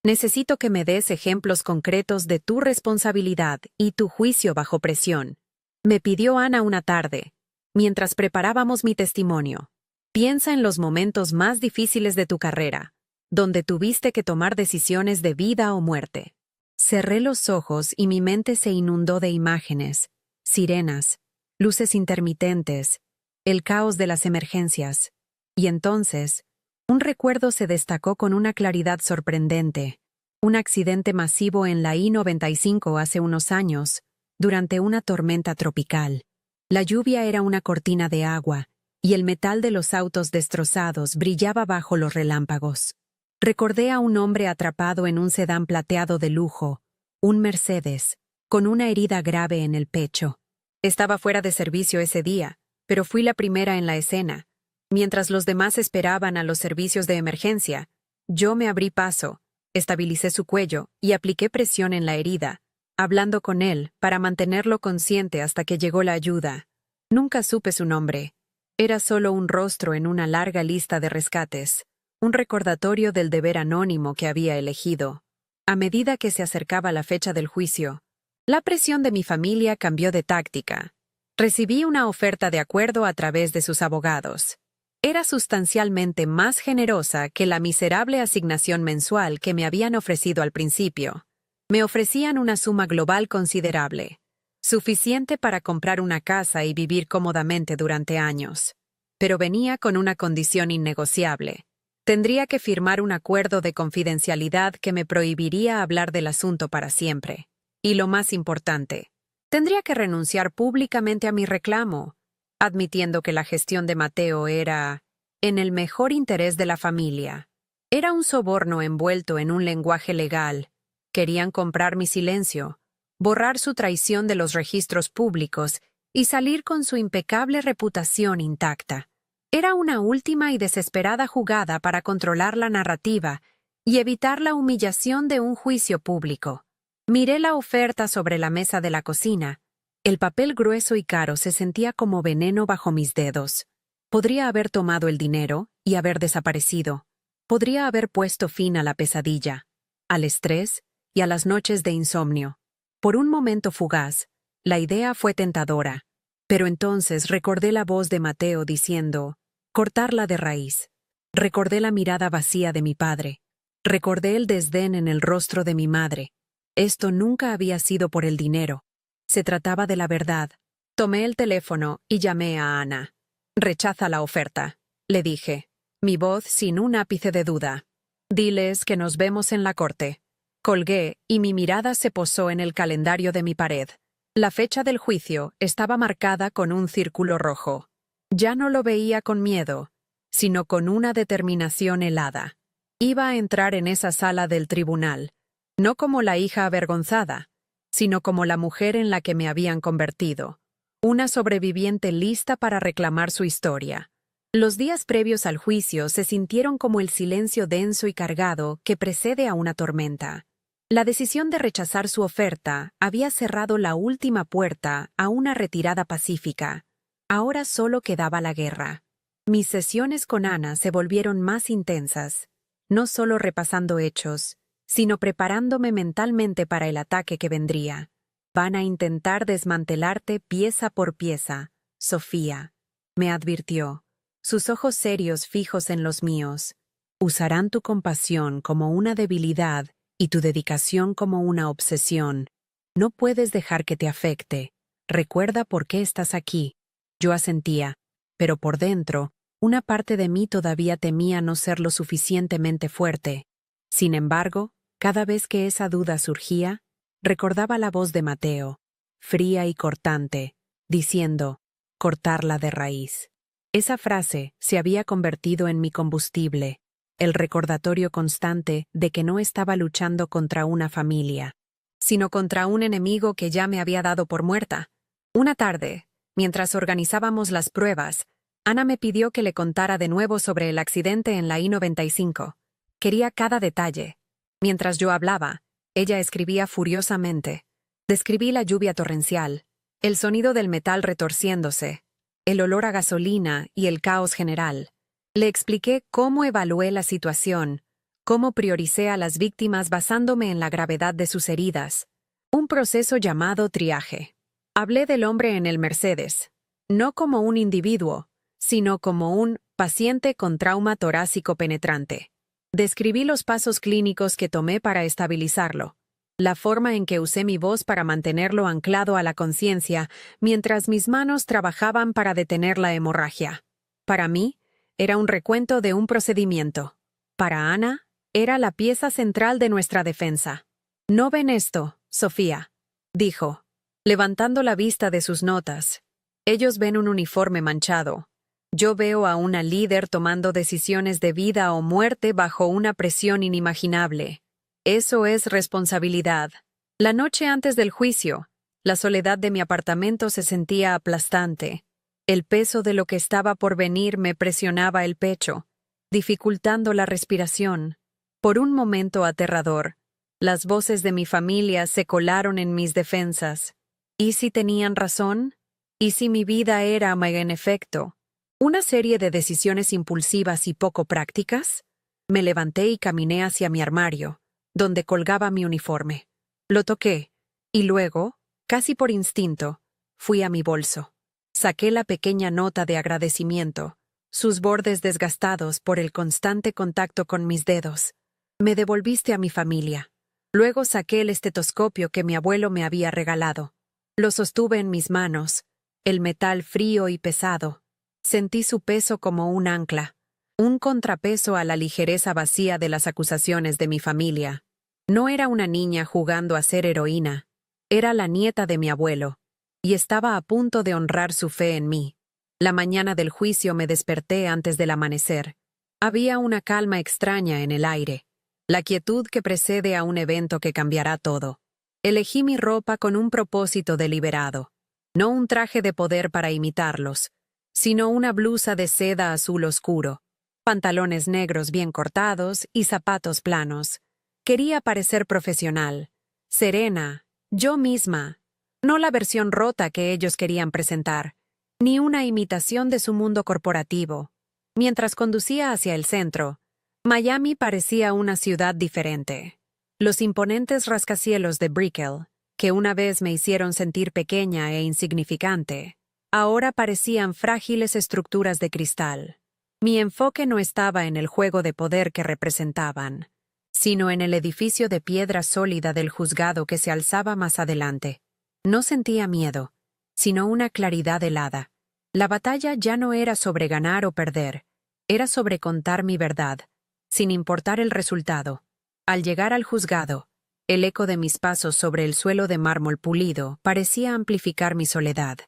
necesito que me des ejemplos concretos de tu responsabilidad y tu juicio bajo presión. Me pidió Ana una tarde, mientras preparábamos mi testimonio. Piensa en los momentos más difíciles de tu carrera, donde tuviste que tomar decisiones de vida o muerte. Cerré los ojos y mi mente se inundó de imágenes, sirenas, luces intermitentes, el caos de las emergencias. Y entonces, un recuerdo se destacó con una claridad sorprendente. Un accidente masivo en la I-95 hace unos años, durante una tormenta tropical. La lluvia era una cortina de agua, y el metal de los autos destrozados brillaba bajo los relámpagos. Recordé a un hombre atrapado en un sedán plateado de lujo, un Mercedes, con una herida grave en el pecho. Estaba fuera de servicio ese día, pero fui la primera en la escena. Mientras los demás esperaban a los servicios de emergencia, yo me abrí paso, estabilicé su cuello y apliqué presión en la herida, hablando con él para mantenerlo consciente hasta que llegó la ayuda. Nunca supe su nombre. Era solo un rostro en una larga lista de rescates, un recordatorio del deber anónimo que había elegido. A medida que se acercaba la fecha del juicio, la presión de mi familia cambió de táctica. Recibí una oferta de acuerdo a través de sus abogados. Era sustancialmente más generosa que la miserable asignación mensual que me habían ofrecido al principio. Me ofrecían una suma global considerable, suficiente para comprar una casa y vivir cómodamente durante años. Pero venía con una condición innegociable. Tendría que firmar un acuerdo de confidencialidad que me prohibiría hablar del asunto para siempre. Y lo más importante, tendría que renunciar públicamente a mi reclamo, admitiendo que la gestión de Mateo era en el mejor interés de la familia. Era un soborno envuelto en un lenguaje legal. Querían comprar mi silencio, borrar su traición de los registros públicos y salir con su impecable reputación intacta. Era una última y desesperada jugada para controlar la narrativa y evitar la humillación de un juicio público. Miré la oferta sobre la mesa de la cocina. El papel grueso y caro se sentía como veneno bajo mis dedos. Podría haber tomado el dinero y haber desaparecido. Podría haber puesto fin a la pesadilla, al estrés y a las noches de insomnio. Por un momento fugaz, la idea fue tentadora, pero entonces recordé la voz de Mateo diciendo, cortarla de raíz. Recordé la mirada vacía de mi padre. Recordé el desdén en el rostro de mi madre. Esto nunca había sido por el dinero. Se trataba de la verdad. Tomé el teléfono y llamé a Ana. Rechaza la oferta, le dije, mi voz sin un ápice de duda. Diles que nos vemos en la corte. Colgué y mi mirada se posó en el calendario de mi pared. La fecha del juicio estaba marcada con un círculo rojo. Ya no lo veía con miedo, sino con una determinación helada. Iba a entrar en esa sala del tribunal, no como la hija avergonzada, sino como la mujer en la que me habían convertido, una sobreviviente lista para reclamar su historia. Los días previos al juicio se sintieron como el silencio denso y cargado que precede a una tormenta. La decisión de rechazar su oferta había cerrado la última puerta a una retirada pacífica. Ahora solo quedaba la guerra. Mis sesiones con Ana se volvieron más intensas, no solo repasando hechos, sino preparándome mentalmente para el ataque que vendría. Van a intentar desmantelarte pieza por pieza, Sofía, me advirtió, sus ojos serios fijos en los míos. Usarán tu compasión como una debilidad y tu dedicación como una obsesión. No puedes dejar que te afecte. Recuerda por qué estás aquí. Yo asentía, pero por dentro, una parte de mí todavía temía no ser lo suficientemente fuerte. Sin embargo, cada vez que esa duda surgía, recordaba la voz de Mateo, fría y cortante, diciendo, cortarla de raíz. Esa frase se había convertido en mi combustible, el recordatorio constante de que no estaba luchando contra una familia, sino contra un enemigo que ya me había dado por muerta. Una tarde, mientras organizábamos las pruebas, Ana me pidió que le contara de nuevo sobre el accidente en la I-95. Quería cada detalle. Mientras yo hablaba, Ella escribía furiosamente. Describí la lluvia torrencial, el sonido del metal retorciéndose, el olor a gasolina y el caos general. Le expliqué cómo evalué la situación, cómo prioricé a las víctimas basándome en la gravedad de sus heridas. Un proceso llamado triaje. Hablé del hombre en el Mercedes, no como un individuo, sino como un paciente con trauma torácico penetrante. Describí los pasos clínicos que tomé para estabilizarlo, la forma en que usé mi voz para mantenerlo anclado a la conciencia mientras mis manos trabajaban para detener la hemorragia. Para mí, era un recuento de un procedimiento. Para Ana, era la pieza central de nuestra defensa. «¿No ven esto, Sofía?», dijo, levantando la vista de sus notas. «Ellos ven un uniforme manchado. Yo veo a una líder tomando decisiones de vida o muerte bajo una presión inimaginable. Eso es responsabilidad». La noche antes del juicio, la soledad de mi apartamento se sentía aplastante. El peso de lo que estaba por venir me presionaba el pecho, dificultando la respiración. Por un momento aterrador, las voces de mi familia se colaron en mis defensas. ¿Y si tenían razón? ¿Y si mi vida era, en efecto, una serie de decisiones impulsivas y poco prácticas? Me levanté y caminé hacia mi armario, donde colgaba mi uniforme. Lo toqué, y luego, casi por instinto, fui a mi bolso. Saqué la pequeña nota de agradecimiento, sus bordes desgastados por el constante contacto con mis dedos. «Me devolviste a mi familia». Luego saqué el estetoscopio que mi abuelo me había regalado. Lo sostuve en mis manos, el metal frío y pesado. Sentí su peso como un ancla, un contrapeso a la ligereza vacía de las acusaciones de mi familia. No era una niña jugando a ser heroína, era la nieta de mi abuelo, y estaba a punto de honrar su fe en mí. La mañana del juicio me desperté antes del amanecer. Había una calma extraña en el aire, la quietud que precede a un evento que cambiará todo. Elegí mi ropa con un propósito deliberado, no un traje de poder para imitarlos, sino una blusa de seda azul oscuro, pantalones negros bien cortados y zapatos planos. Quería parecer profesional, serena, yo misma, no la versión rota que ellos querían presentar, ni una imitación de su mundo corporativo. Mientras conducía hacia el centro, Miami parecía una ciudad diferente. Los imponentes rascacielos de Brickell, que una vez me hicieron sentir pequeña e insignificante, ahora parecían frágiles estructuras de cristal. Mi enfoque no estaba en el juego de poder que representaban, sino en el edificio de piedra sólida del juzgado que se alzaba más adelante. No sentía miedo, sino una claridad helada. La batalla ya no era sobre ganar o perder, era sobre contar mi verdad, sin importar el resultado. Al llegar al juzgado, el eco de mis pasos sobre el suelo de mármol pulido parecía amplificar mi soledad.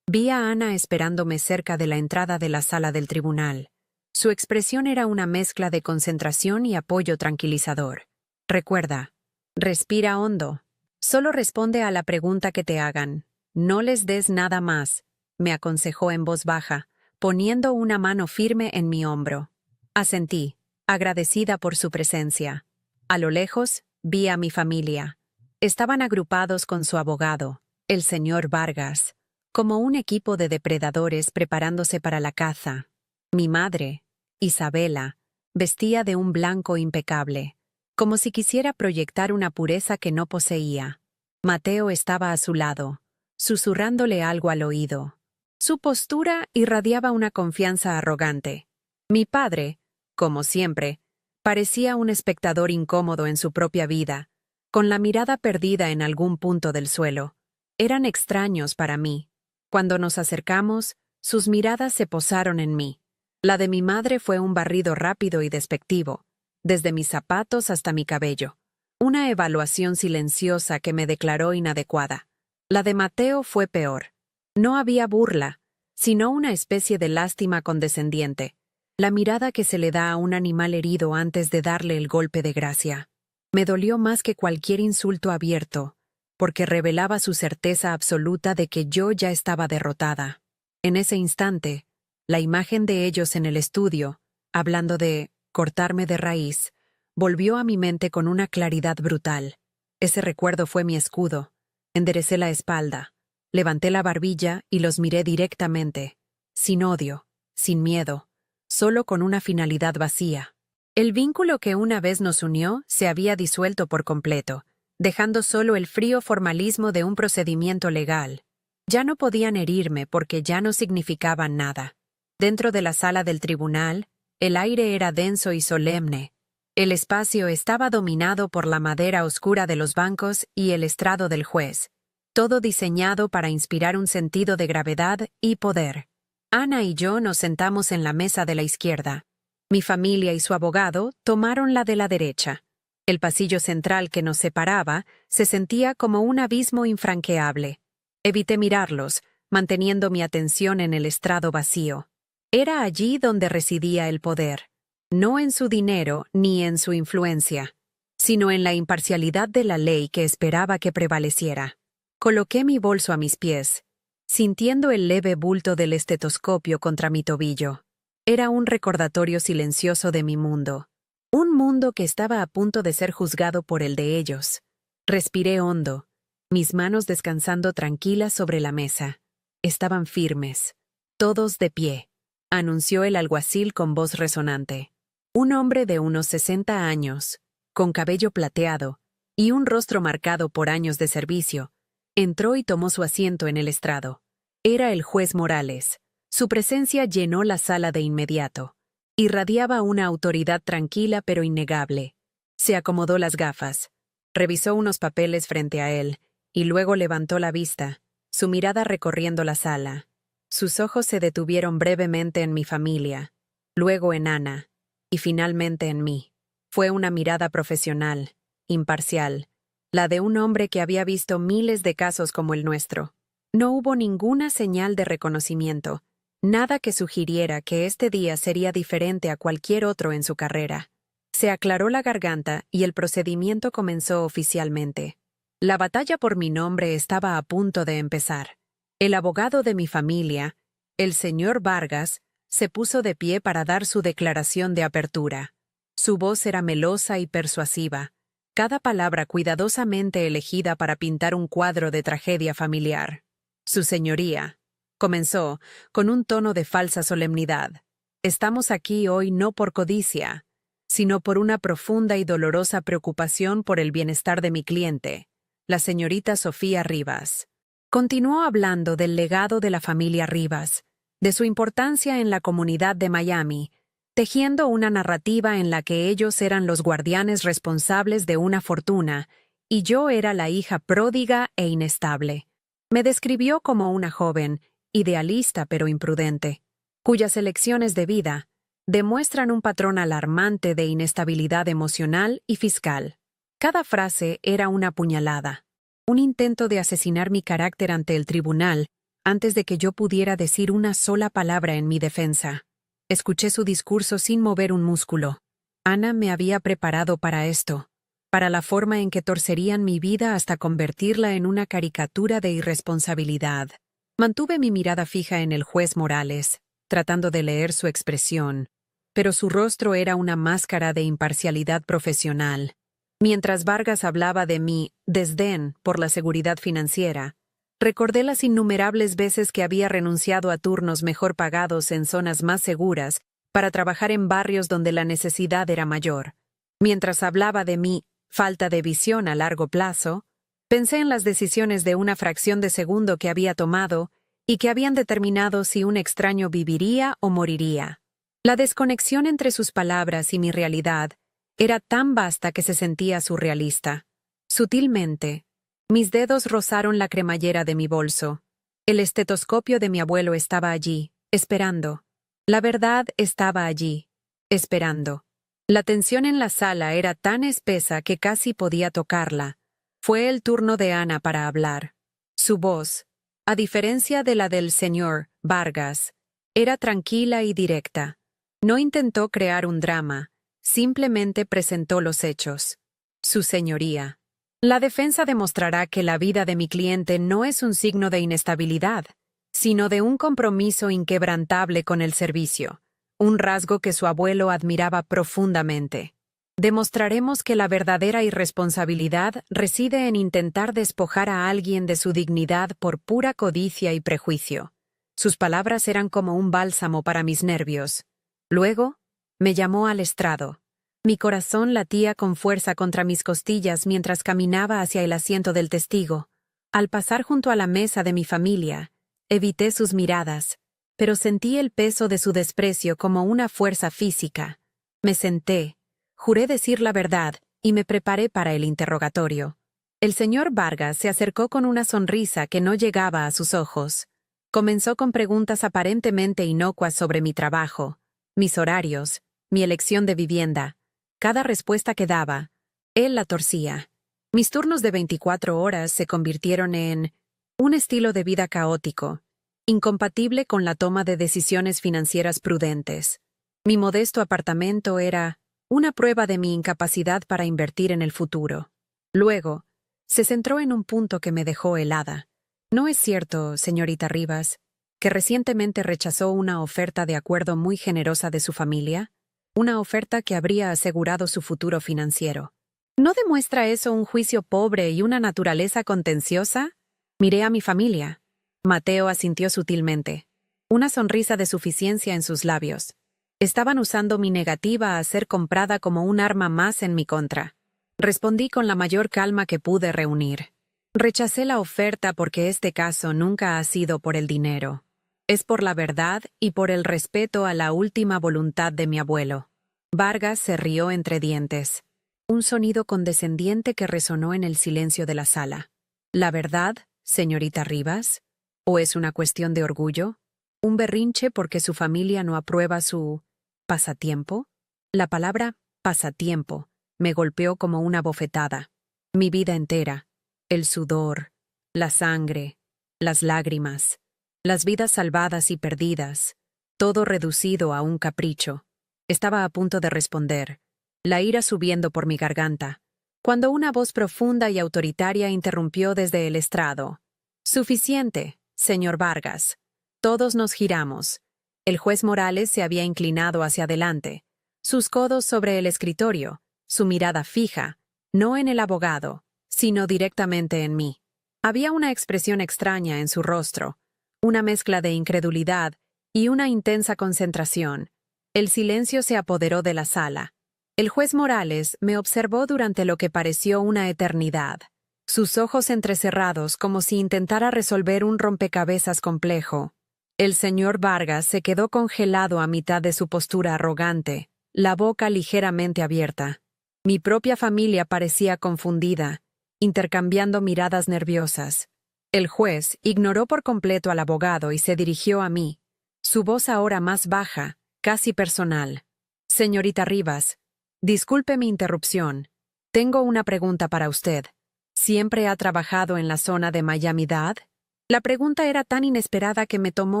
Vi a Ana esperándome cerca de la entrada de la sala del tribunal. Su expresión era una mezcla de concentración y apoyo tranquilizador. «Recuerda, respira hondo. Solo responde a la pregunta que te hagan. No les des nada más», me aconsejó en voz baja, poniendo una mano firme en mi hombro. Asentí, agradecida por su presencia. A lo lejos, vi a mi familia. Estaban agrupados con su abogado, el señor Vargas, como un equipo de depredadores preparándose para la caza. Mi madre, Isabela, vestía de un blanco impecable, como si quisiera proyectar una pureza que no poseía. Mateo estaba a su lado, susurrándole algo al oído. Su postura irradiaba una confianza arrogante. Mi padre, como siempre, parecía un espectador incómodo en su propia vida, con la mirada perdida en algún punto del suelo. Eran extraños para mí. Cuando nos acercamos, sus miradas se posaron en mí. La de mi madre fue un barrido rápido y despectivo, desde mis zapatos hasta mi cabello. Una evaluación silenciosa que me declaró inadecuada. La de Mateo fue peor. No había burla, sino una especie de lástima condescendiente, la mirada que se le da a un animal herido antes de darle el golpe de gracia. Me dolió más que cualquier insulto abierto, porque revelaba su certeza absoluta de que yo ya estaba derrotada. En ese instante, la imagen de ellos en el estudio, hablando de cortarme de raíz, volvió a mi mente con una claridad brutal. Ese recuerdo fue mi escudo. Enderecé la espalda, levanté la barbilla y los miré directamente, sin odio, sin miedo, solo con una finalidad vacía. El vínculo que una vez nos unió se había disuelto por completo, dejando solo el frío formalismo de un procedimiento legal. Ya no podían herirme porque ya no significaban nada. Dentro de la sala del tribunal, el aire era denso y solemne. El espacio estaba dominado por la madera oscura de los bancos y el estrado del juez, todo diseñado para inspirar un sentido de gravedad y poder. Ana y yo nos sentamos en la mesa de la izquierda. Mi familia y su abogado tomaron la de la derecha. El pasillo central que nos separaba se sentía como un abismo infranqueable. Evité mirarlos, manteniendo mi atención en el estrado vacío. Era allí donde residía el poder. No en su dinero ni en su influencia, sino en la imparcialidad de la ley que esperaba que prevaleciera. Coloqué mi bolso a mis pies, sintiendo el leve bulto del estetoscopio contra mi tobillo. Era un recordatorio silencioso de mi mundo, un mundo que estaba a punto de ser juzgado por el de ellos. Respiré hondo, mis manos descansando tranquilas sobre la mesa. Estaban firmes, todos de pie, anunció el alguacil con voz resonante. Un hombre de unos 60 años, con cabello plateado y un rostro marcado por años de servicio, entró y tomó su asiento en el estrado. Era el juez Morales. Su presencia llenó la sala de inmediato. Irradiaba una autoridad tranquila pero innegable. Se acomodó las gafas, revisó unos papeles frente a él, y luego levantó la vista, su mirada recorriendo la sala. Sus ojos se detuvieron brevemente en mi familia, luego en Ana, y finalmente en mí. Fue una mirada profesional, imparcial, la de un hombre que había visto miles de casos como el nuestro. No hubo ninguna señal de reconocimiento, nada que sugiriera que este día sería diferente a cualquier otro en su carrera. Se aclaró la garganta y el procedimiento comenzó oficialmente. La batalla por mi nombre estaba a punto de empezar. El abogado de mi familia, el señor Vargas, se puso de pie para dar su declaración de apertura. Su voz era melosa y persuasiva, cada palabra cuidadosamente elegida para pintar un cuadro de tragedia familiar. Su señoría, comenzó, con un tono de falsa solemnidad. Estamos aquí hoy no por codicia, sino por una profunda y dolorosa preocupación por el bienestar de mi cliente, la señorita Sofía Rivas. Continuó hablando del legado de la familia Rivas, de su importancia en la comunidad de Miami, tejiendo una narrativa en la que ellos eran los guardianes responsables de una fortuna y yo era la hija pródiga e inestable. Me describió como una joven, idealista pero imprudente, cuyas elecciones de vida demuestran un patrón alarmante de inestabilidad emocional y fiscal. Cada frase era una puñalada, un intento de asesinar mi carácter ante el tribunal antes de que yo pudiera decir una sola palabra en mi defensa. Escuché su discurso sin mover un músculo. Ana me había preparado para esto, para la forma en que torcerían mi vida hasta convertirla en una caricatura de irresponsabilidad. Mantuve mi mirada fija en el juez Morales, tratando de leer su expresión, pero su rostro era una máscara de imparcialidad profesional. Mientras Vargas hablaba de mi desdén por la seguridad financiera, recordé las innumerables veces que había renunciado a turnos mejor pagados en zonas más seguras para trabajar en barrios donde la necesidad era mayor. Mientras hablaba de mi falta de visión a largo plazo, pensé en las decisiones de una fracción de segundo que había tomado y que habían determinado si un extraño viviría o moriría. La desconexión entre sus palabras y mi realidad era tan vasta que se sentía surrealista. Sutilmente, mis dedos rozaron la cremallera de mi bolso. El estetoscopio de mi abuelo estaba allí, esperando. La verdad estaba allí, esperando. La tensión en la sala era tan espesa que casi podía tocarla. Fue el turno de Ana para hablar. Su voz, a diferencia de la del señor Vargas, era tranquila y directa. No intentó crear un drama, simplemente presentó los hechos. Su señoría. La defensa demostrará que la vida de mi cliente no es un signo de inestabilidad, sino de un compromiso inquebrantable con el servicio, un rasgo que su abuelo admiraba profundamente. Demostraremos que la verdadera irresponsabilidad reside en intentar despojar a alguien de su dignidad por pura codicia y prejuicio. Sus palabras eran como un bálsamo para mis nervios. Luego, me llamó al estrado. Mi corazón latía con fuerza contra mis costillas mientras caminaba hacia el asiento del testigo. Al pasar junto a la mesa de mi familia, evité sus miradas, pero sentí el peso de su desprecio como una fuerza física. Me senté, juré decir la verdad y me preparé para el interrogatorio. El señor Vargas se acercó con una sonrisa que no llegaba a sus ojos. Comenzó con preguntas aparentemente inocuas sobre mi trabajo, mis horarios, mi elección de vivienda. Cada respuesta que daba, él la torcía. Mis turnos de 24 horas se convirtieron en un estilo de vida caótico, incompatible con la toma de decisiones financieras prudentes. Mi modesto apartamento era una prueba de mi incapacidad para invertir en el futuro. Luego, se centró en un punto que me dejó helada. ¿No es cierto, señorita Rivas, que recientemente rechazó una oferta de acuerdo muy generosa de su familia? Una oferta que habría asegurado su futuro financiero. ¿No demuestra eso un juicio pobre y una naturaleza contenciosa? Miré a mi familia. Mateo asintió sutilmente. Una sonrisa de suficiencia en sus labios. Estaban usando mi negativa a ser comprada como un arma más en mi contra. Respondí con la mayor calma que pude reunir. Rechacé la oferta porque este caso nunca ha sido por el dinero. Es por la verdad y por el respeto a la última voluntad de mi abuelo. Vargas se rió entre dientes. Un sonido condescendiente que resonó en el silencio de la sala. ¿La verdad, señorita Rivas? ¿O es una cuestión de orgullo? ¿Un berrinche porque su familia no aprueba su pasatiempo? La palabra pasatiempo me golpeó como una bofetada. Mi vida entera, el sudor, la sangre, las lágrimas, las vidas salvadas y perdidas, todo reducido a un capricho. Estaba a punto de responder, la ira subiendo por mi garganta, cuando una voz profunda y autoritaria interrumpió desde el estrado. «Suficiente, señor Vargas». Todos nos giramos. El juez Morales se había inclinado hacia adelante, sus codos sobre el escritorio, su mirada fija, no en el abogado, sino directamente en mí. Había una expresión extraña en su rostro, una mezcla de incredulidad y una intensa concentración. El silencio se apoderó de la sala. El juez Morales me observó durante lo que pareció una eternidad, sus ojos entrecerrados como si intentara resolver un rompecabezas complejo. El señor Vargas se quedó congelado a mitad de su postura arrogante, la boca ligeramente abierta. Mi propia familia parecía confundida, intercambiando miradas nerviosas. El juez ignoró por completo al abogado y se dirigió a mí, su voz ahora más baja, casi personal. «Señorita Rivas, disculpe mi interrupción. Tengo una pregunta para usted. ¿Siempre ha trabajado en la zona de Miami-Dade?» La pregunta era tan inesperada que me tomó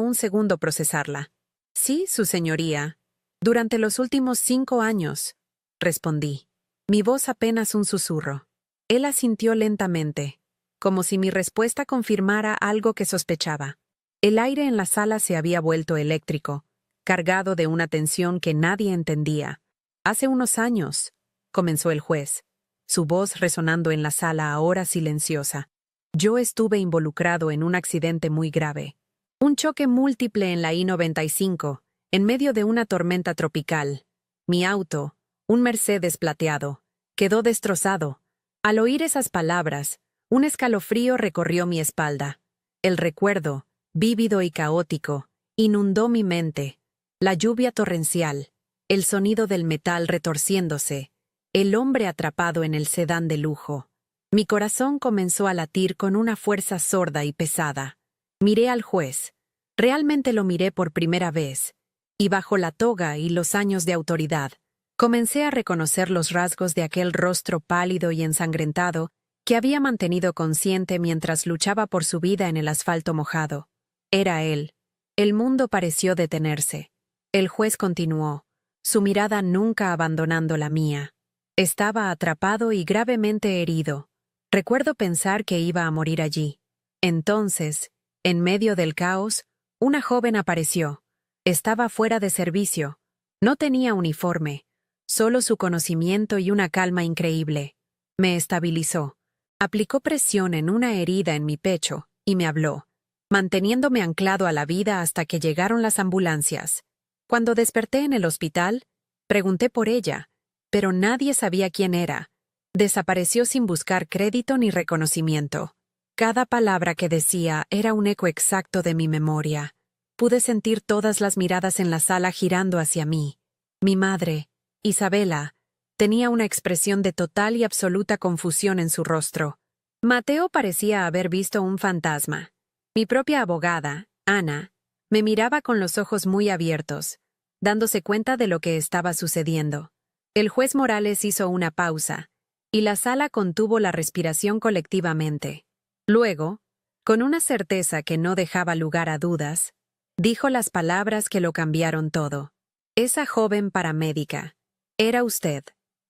un segundo procesarla. «Sí, su señoría. Durante los últimos 5 años», respondí. Mi voz apenas un susurro. Él asintió lentamente, como si mi respuesta confirmara algo que sospechaba. El aire en la sala se había vuelto eléctrico, cargado de una tensión que nadie entendía. «Hace unos años», comenzó el juez, su voz resonando en la sala ahora silenciosa. «Yo estuve involucrado en un accidente muy grave. Un choque múltiple en la I-95, en medio de una tormenta tropical. Mi auto, un Mercedes plateado, quedó destrozado. Al oír esas palabras, un escalofrío recorrió mi espalda. El recuerdo, vívido y caótico, inundó mi mente. La lluvia torrencial, el sonido del metal retorciéndose, el hombre atrapado en el sedán de lujo. Mi corazón comenzó a latir con una fuerza sorda y pesada. Miré al juez. Realmente lo miré por primera vez. Y bajo la toga y los años de autoridad, comencé a reconocer los rasgos de aquel rostro pálido y ensangrentado que había mantenido consciente mientras luchaba por su vida en el asfalto mojado. Era él. El mundo pareció detenerse. El juez continuó, su mirada nunca abandonando la mía. Estaba atrapado y gravemente herido. Recuerdo pensar que iba a morir allí. Entonces, en medio del caos, una joven apareció. Estaba fuera de servicio. No tenía uniforme. Solo su conocimiento y una calma increíble. Me estabilizó. Aplicó presión en una herida en mi pecho y me habló, manteniéndome anclado a la vida hasta que llegaron las ambulancias. Cuando desperté en el hospital, pregunté por ella, pero nadie sabía quién era. Desapareció sin buscar crédito ni reconocimiento. Cada palabra que decía era un eco exacto de mi memoria. Pude sentir todas las miradas en la sala girando hacia mí. Mi madre, Isabela, tenía una expresión de total y absoluta confusión en su rostro. Mateo parecía haber visto un fantasma. Mi propia abogada, Ana, me miraba con los ojos muy abiertos, dándose cuenta de lo que estaba sucediendo. El juez Morales hizo una pausa, y la sala contuvo la respiración colectivamente. Luego, con una certeza que no dejaba lugar a dudas, dijo las palabras que lo cambiaron todo. Esa joven paramédica. Era usted,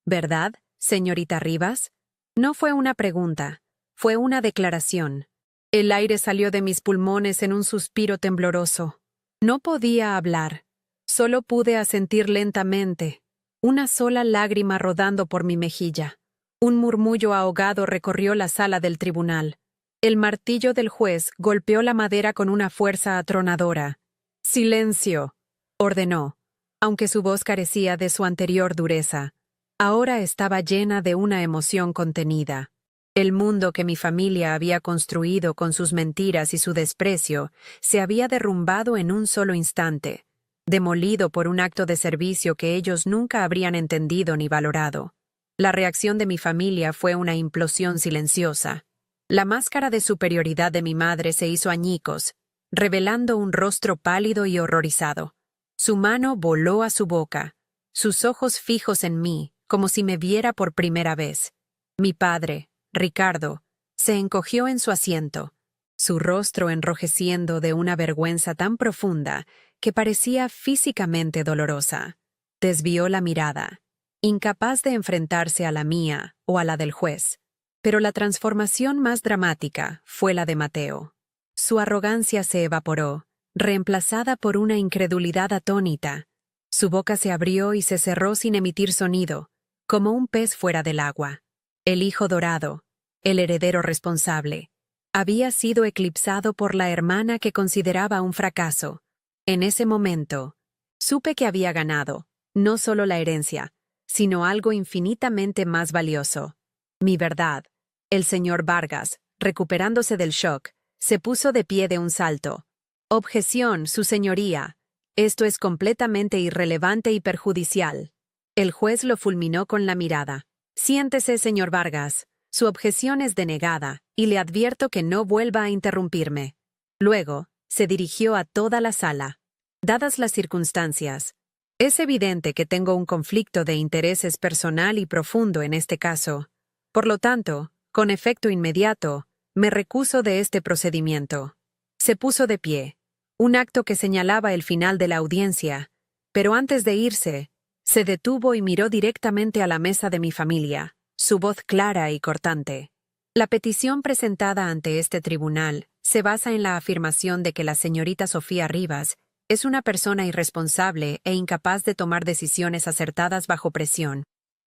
¿verdad, señorita Rivas? No fue una pregunta, fue una declaración. El aire salió de mis pulmones en un suspiro tembloroso. No podía hablar, solo pude asentir lentamente, una sola lágrima rodando por mi mejilla. Un murmullo ahogado recorrió la sala del tribunal. El martillo del juez golpeó la madera con una fuerza atronadora. «Silencio», ordenó, aunque su voz carecía de su anterior dureza. Ahora estaba llena de una emoción contenida. El mundo que mi familia había construido con sus mentiras y su desprecio se había derrumbado en un solo instante, demolido por un acto de servicio que ellos nunca habrían entendido ni valorado. La reacción de mi familia fue una implosión silenciosa. La máscara de superioridad de mi madre se hizo añicos, revelando un rostro pálido y horrorizado. Su mano voló a su boca, sus ojos fijos en mí, como si me viera por primera vez. Mi padre, Ricardo, se encogió en su asiento, su rostro enrojeciendo de una vergüenza tan profunda que parecía físicamente dolorosa. Desvió la mirada, incapaz de enfrentarse a la mía o a la del juez. Pero la transformación más dramática fue la de Mateo. Su arrogancia se evaporó, reemplazada por una incredulidad atónita. Su boca se abrió y se cerró sin emitir sonido, como un pez fuera del agua. El hijo dorado, el heredero responsable, había sido eclipsado por la hermana que consideraba un fracaso. En ese momento, supe que había ganado, no solo la herencia, sino algo infinitamente más valioso. Mi verdad. El señor Vargas, recuperándose del shock, se puso de pie de un salto. «Objeción, su señoría. Esto es completamente irrelevante y perjudicial». El juez lo fulminó con la mirada. «Siéntese, señor Vargas. Su objeción es denegada, y le advierto que no vuelva a interrumpirme». Luego, se dirigió a toda la sala. «Dadas las circunstancias, es evidente que tengo un conflicto de intereses personal y profundo en este caso. Por lo tanto, con efecto inmediato, me recuso de este procedimiento». Se puso de pie, un acto que señalaba el final de la audiencia, pero antes de irse, se detuvo y miró directamente a la mesa de mi familia, su voz clara y cortante. La petición presentada ante este tribunal se basa en la afirmación de que la señorita Sofía Rivas es una persona irresponsable e incapaz de tomar decisiones acertadas bajo presión.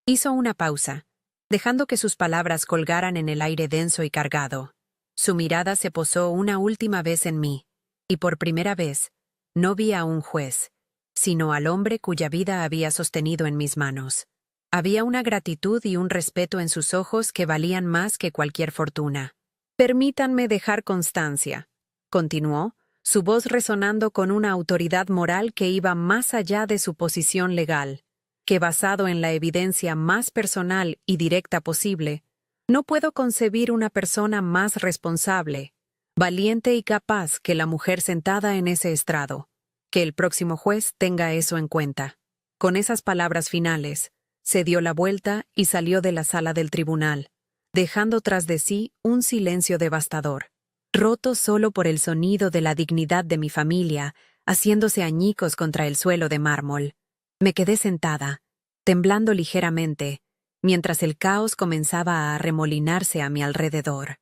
Hizo una pausa, dejando que sus palabras colgaran en el aire denso y cargado. Su mirada se posó una última vez en mí, y por primera vez, no vi a un juez, sino al hombre cuya vida había sostenido en mis manos. Había una gratitud y un respeto en sus ojos que valían más que cualquier fortuna. «Permítanme dejar constancia», continuó, su voz resonando con una autoridad moral que iba más allá de su posición legal, que basado en la evidencia más personal y directa posible, no puedo concebir una persona más responsable, valiente y capaz que la mujer sentada en ese estrado. Que el próximo juez tenga eso en cuenta. Con esas palabras finales, se dio la vuelta y salió de la sala del tribunal, dejando tras de sí un silencio devastador, roto solo por el sonido de la dignidad de mi familia, haciéndose añicos contra el suelo de mármol. Me quedé sentada, temblando ligeramente, mientras el caos comenzaba a arremolinarse a mi alrededor.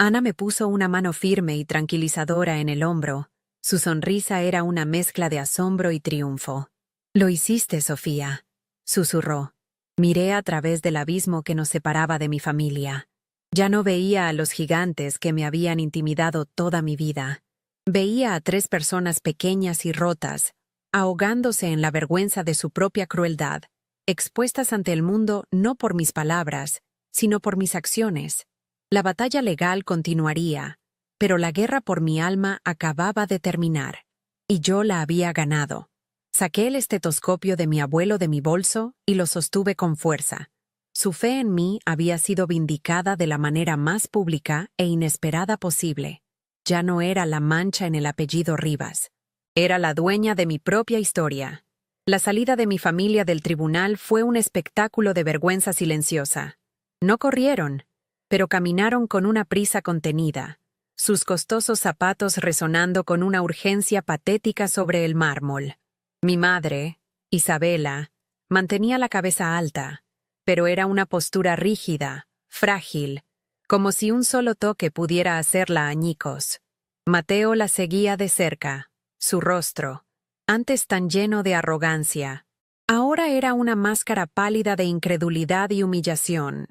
Ana me puso una mano firme y tranquilizadora en el hombro. Su sonrisa era una mezcla de asombro y triunfo. «Lo hiciste, Sofía», susurró. Miré a través del abismo que nos separaba de mi familia. Ya no veía a los gigantes que me habían intimidado toda mi vida. Veía a 3 personas pequeñas y rotas, ahogándose en la vergüenza de su propia crueldad, expuestas ante el mundo no por mis palabras, sino por mis acciones. La batalla legal continuaría, pero la guerra por mi alma acababa de terminar, y yo la había ganado. Saqué el estetoscopio de mi abuelo de mi bolso y lo sostuve con fuerza. Su fe en mí había sido vindicada de la manera más pública e inesperada posible. Ya no era la mancha en el apellido Rivas. Era la dueña de mi propia historia. La salida de mi familia del tribunal fue un espectáculo de vergüenza silenciosa. No corrieron, pero caminaron con una prisa contenida, sus costosos zapatos resonando con una urgencia patética sobre el mármol. Mi madre, Isabela, mantenía la cabeza alta, pero era una postura rígida, frágil, como si un solo toque pudiera hacerla añicos. Mateo la seguía de cerca. Su rostro, antes tan lleno de arrogancia, ahora era una máscara pálida de incredulidad y humillación.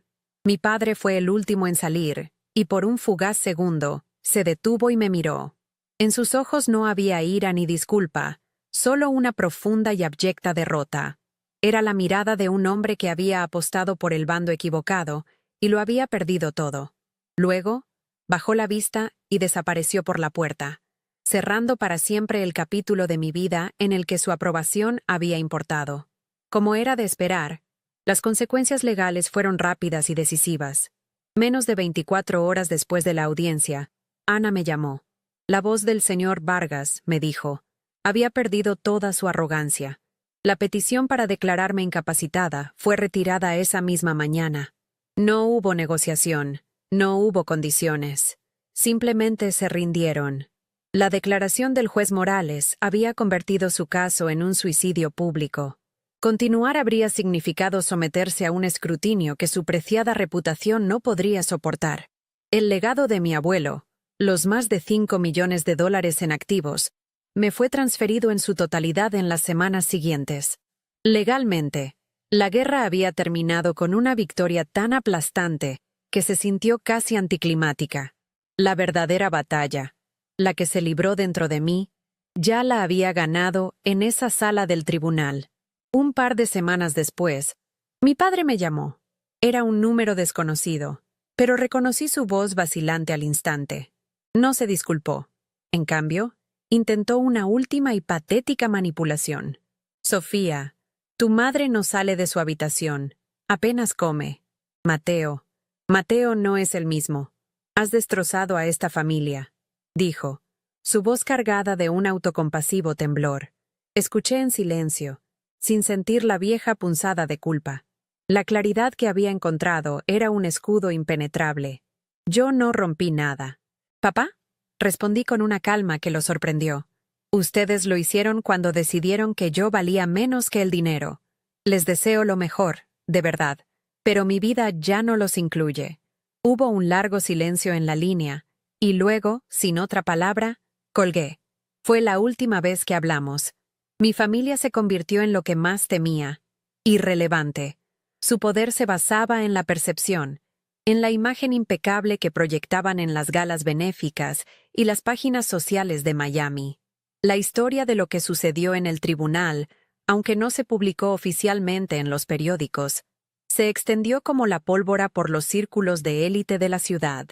Mi padre fue el último en salir, y por un fugaz segundo, se detuvo y me miró. En sus ojos no había ira ni disculpa, solo una profunda y abyecta derrota. Era la mirada de un hombre que había apostado por el bando equivocado y lo había perdido todo. Luego, bajó la vista y desapareció por la puerta, cerrando para siempre el capítulo de mi vida en el que su aprobación había importado. Como era de esperar, las consecuencias legales fueron rápidas y decisivas. Menos de 24 horas después de la audiencia, Ana me llamó. La voz del señor Vargas, me dijo, había perdido toda su arrogancia. La petición para declararme incapacitada fue retirada esa misma mañana. No hubo negociación, no hubo condiciones. Simplemente se rindieron. La declaración del juez Morales había convertido su caso en un suicidio público. Continuar habría significado someterse a un escrutinio que su preciada reputación no podría soportar. El legado de mi abuelo, los más de $5 millones en activos, me fue transferido en su totalidad en las semanas siguientes. Legalmente, la guerra había terminado con una victoria tan aplastante que se sintió casi anticlimática. La verdadera batalla, la que se libró dentro de mí, ya la había ganado en esa sala del tribunal. Un par de semanas después, mi padre me llamó. Era un número desconocido, pero reconocí su voz vacilante al instante. No se disculpó. En cambio, intentó una última y patética manipulación. Sofía, tu madre no sale de su habitación. Apenas come. Mateo no es el mismo. Has destrozado a esta familia, dijo, su voz cargada de un autocompasivo temblor. Escuché en silencio, sin sentir la vieja punzada de culpa. La claridad que había encontrado era un escudo impenetrable. Yo no rompí nada. ¿Papá? Respondí con una calma que lo sorprendió. Ustedes lo hicieron cuando decidieron que yo valía menos que el dinero. Les deseo lo mejor, de verdad, pero mi vida ya no los incluye. Hubo un largo silencio en la línea, y luego, sin otra palabra, colgué. Fue la última vez que hablamos. Mi familia se convirtió en lo que más temía, irrelevante. Su poder se basaba en la percepción, en la imagen impecable que proyectaban en las galas benéficas y las páginas sociales de Miami. La historia de lo que sucedió en el tribunal, aunque no se publicó oficialmente en los periódicos, se extendió como la pólvora por los círculos de élite de la ciudad.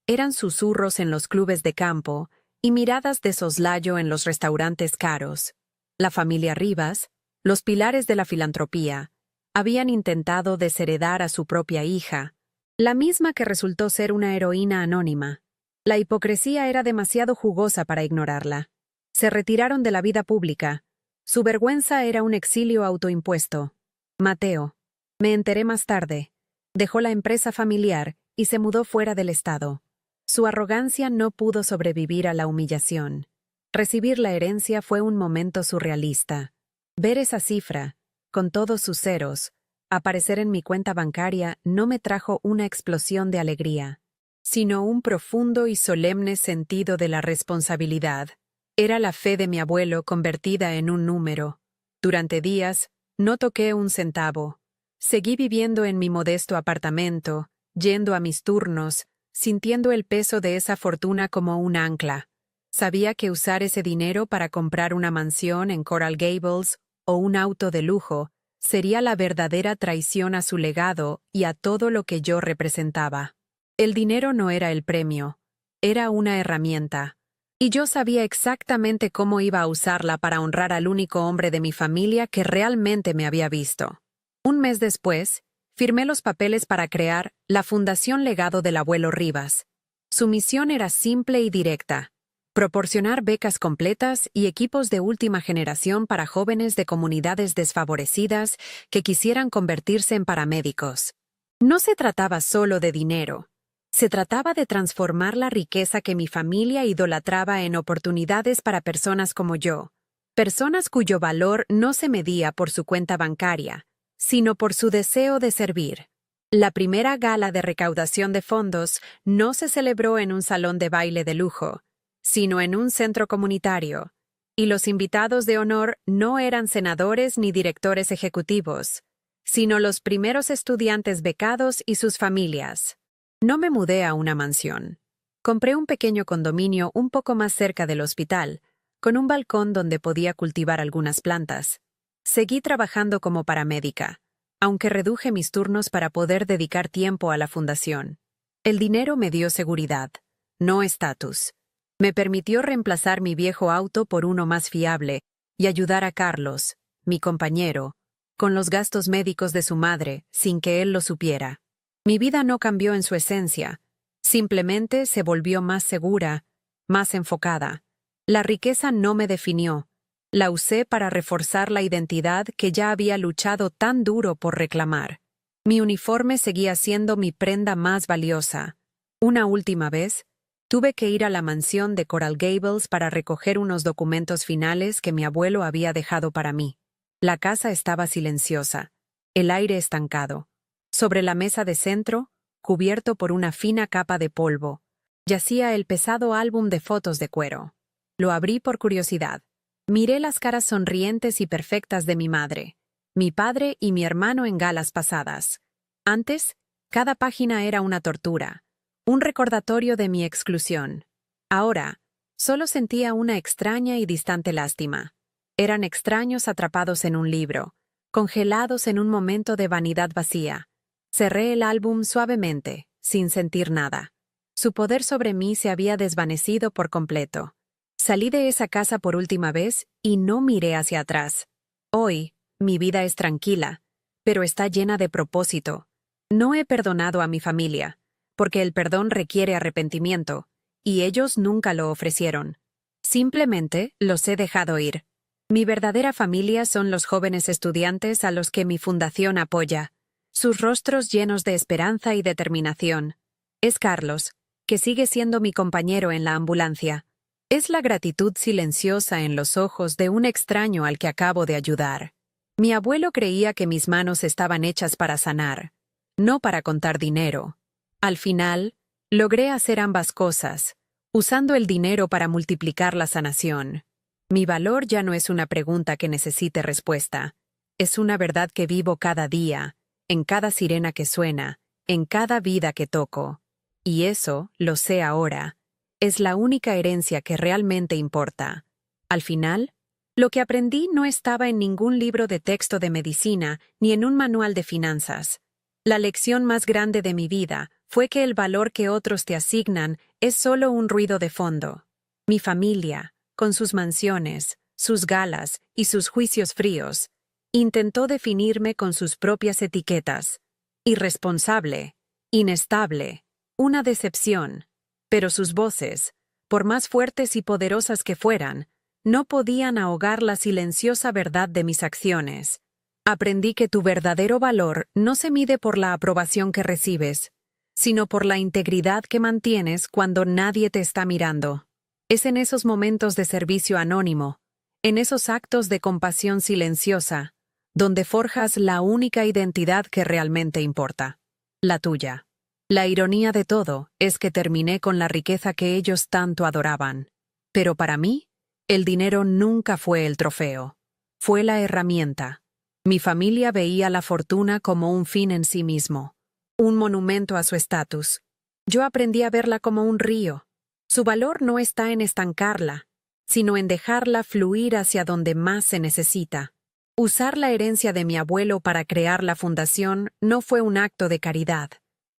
Eran susurros en los clubes de campo y miradas de soslayo en los restaurantes caros. La familia Rivas, los pilares de la filantropía, habían intentado desheredar a su propia hija, la misma que resultó ser una heroína anónima. La hipocresía era demasiado jugosa para ignorarla. Se retiraron de la vida pública. Su vergüenza era un exilio autoimpuesto. Mateo, me enteré más tarde, dejó la empresa familiar y se mudó fuera del estado. Su arrogancia no pudo sobrevivir a la humillación. Recibir la herencia fue un momento surrealista. Ver esa cifra, con todos sus ceros, aparecer en mi cuenta bancaria no me trajo una explosión de alegría, sino un profundo y solemne sentido de la responsabilidad. Era la fe de mi abuelo convertida en un número. Durante días, no toqué un centavo. Seguí viviendo en mi modesto apartamento, yendo a mis turnos, sintiendo el peso de esa fortuna como un ancla. Sabía que usar ese dinero para comprar una mansión en Coral Gables o un auto de lujo sería la verdadera traición a su legado y a todo lo que yo representaba. El dinero no era el premio, era una herramienta, y yo sabía exactamente cómo iba a usarla para honrar al único hombre de mi familia que realmente me había visto. Un mes después, firmé los papeles para crear la Fundación Legado del Abuelo Rivas. Su misión era simple y directa: proporcionar becas completas y equipos de última generación para jóvenes de comunidades desfavorecidas que quisieran convertirse en paramédicos. No se trataba solo de dinero. Se trataba de transformar la riqueza que mi familia idolatraba en oportunidades para personas como yo, personas cuyo valor no se medía por su cuenta bancaria, sino por su deseo de servir. La primera gala de recaudación de fondos no se celebró en un salón de baile de lujo, sino en un centro comunitario, y los invitados de honor no eran senadores ni directores ejecutivos, sino los primeros estudiantes becados y sus familias. No me mudé a una mansión. Compré un pequeño condominio un poco más cerca del hospital, con un balcón donde podía cultivar algunas plantas. Seguí trabajando como paramédica, aunque reduje mis turnos para poder dedicar tiempo a la fundación. El dinero me dio seguridad, no estatus. Me permitió reemplazar mi viejo auto por uno más fiable y ayudar a Carlos, mi compañero, con los gastos médicos de su madre, sin que él lo supiera. Mi vida no cambió en su esencia, simplemente se volvió más segura, más enfocada. La riqueza no me definió, la usé para reforzar la identidad que ya había luchado tan duro por reclamar. Mi uniforme seguía siendo mi prenda más valiosa. Una última vez, tuve que ir a la mansión de Coral Gables para recoger unos documentos finales que mi abuelo había dejado para mí. La casa estaba silenciosa, el aire estancado. Sobre la mesa de centro, cubierto por una fina capa de polvo, yacía el pesado álbum de fotos de cuero. Lo abrí por curiosidad. Miré las caras sonrientes y perfectas de mi madre, mi padre y mi hermano en galas pasadas. Antes, cada página era una tortura, un recordatorio de mi exclusión. Ahora, solo sentía una extraña y distante lástima. Eran extraños atrapados en un libro, congelados en un momento de vanidad vacía. Cerré el álbum suavemente, sin sentir nada. Su poder sobre mí se había desvanecido por completo. Salí de esa casa por última vez y no miré hacia atrás. Hoy, mi vida es tranquila, pero está llena de propósito. No he perdonado a mi familia, porque el perdón requiere arrepentimiento, y ellos nunca lo ofrecieron. Simplemente los he dejado ir. Mi verdadera familia son los jóvenes estudiantes a los que mi fundación apoya, sus rostros llenos de esperanza y determinación. Es Carlos, que sigue siendo mi compañero en la ambulancia. Es la gratitud silenciosa en los ojos de un extraño al que acabo de ayudar. Mi abuelo creía que mis manos estaban hechas para sanar, no para contar dinero. Al final, logré hacer ambas cosas, usando el dinero para multiplicar la sanación. Mi valor ya no es una pregunta que necesite respuesta. Es una verdad que vivo cada día, en cada sirena que suena, en cada vida que toco. Y eso, lo sé ahora, es la única herencia que realmente importa. Al final, lo que aprendí no estaba en ningún libro de texto de medicina ni en un manual de finanzas. La lección más grande de mi vida fue que el valor que otros te asignan es solo un ruido de fondo. Mi familia, con sus mansiones, sus galas y sus juicios fríos, intentó definirme con sus propias etiquetas. Irresponsable, inestable, una decepción. Pero sus voces, por más fuertes y poderosas que fueran, no podían ahogar la silenciosa verdad de mis acciones. Aprendí que tu verdadero valor no se mide por la aprobación que recibes, sino por la integridad que mantienes cuando nadie te está mirando. Es en esos momentos de servicio anónimo, en esos actos de compasión silenciosa, donde forjas la única identidad que realmente importa, la tuya. La ironía de todo es que terminé con la riqueza que ellos tanto adoraban. Pero para mí, el dinero nunca fue el trofeo. Fue la herramienta. Mi familia veía la fortuna como un fin en sí mismo, un monumento a su estatus. Yo aprendí a verla como un río. Su valor no está en estancarla, sino en dejarla fluir hacia donde más se necesita. Usar la herencia de mi abuelo para crear la fundación no fue un acto de caridad,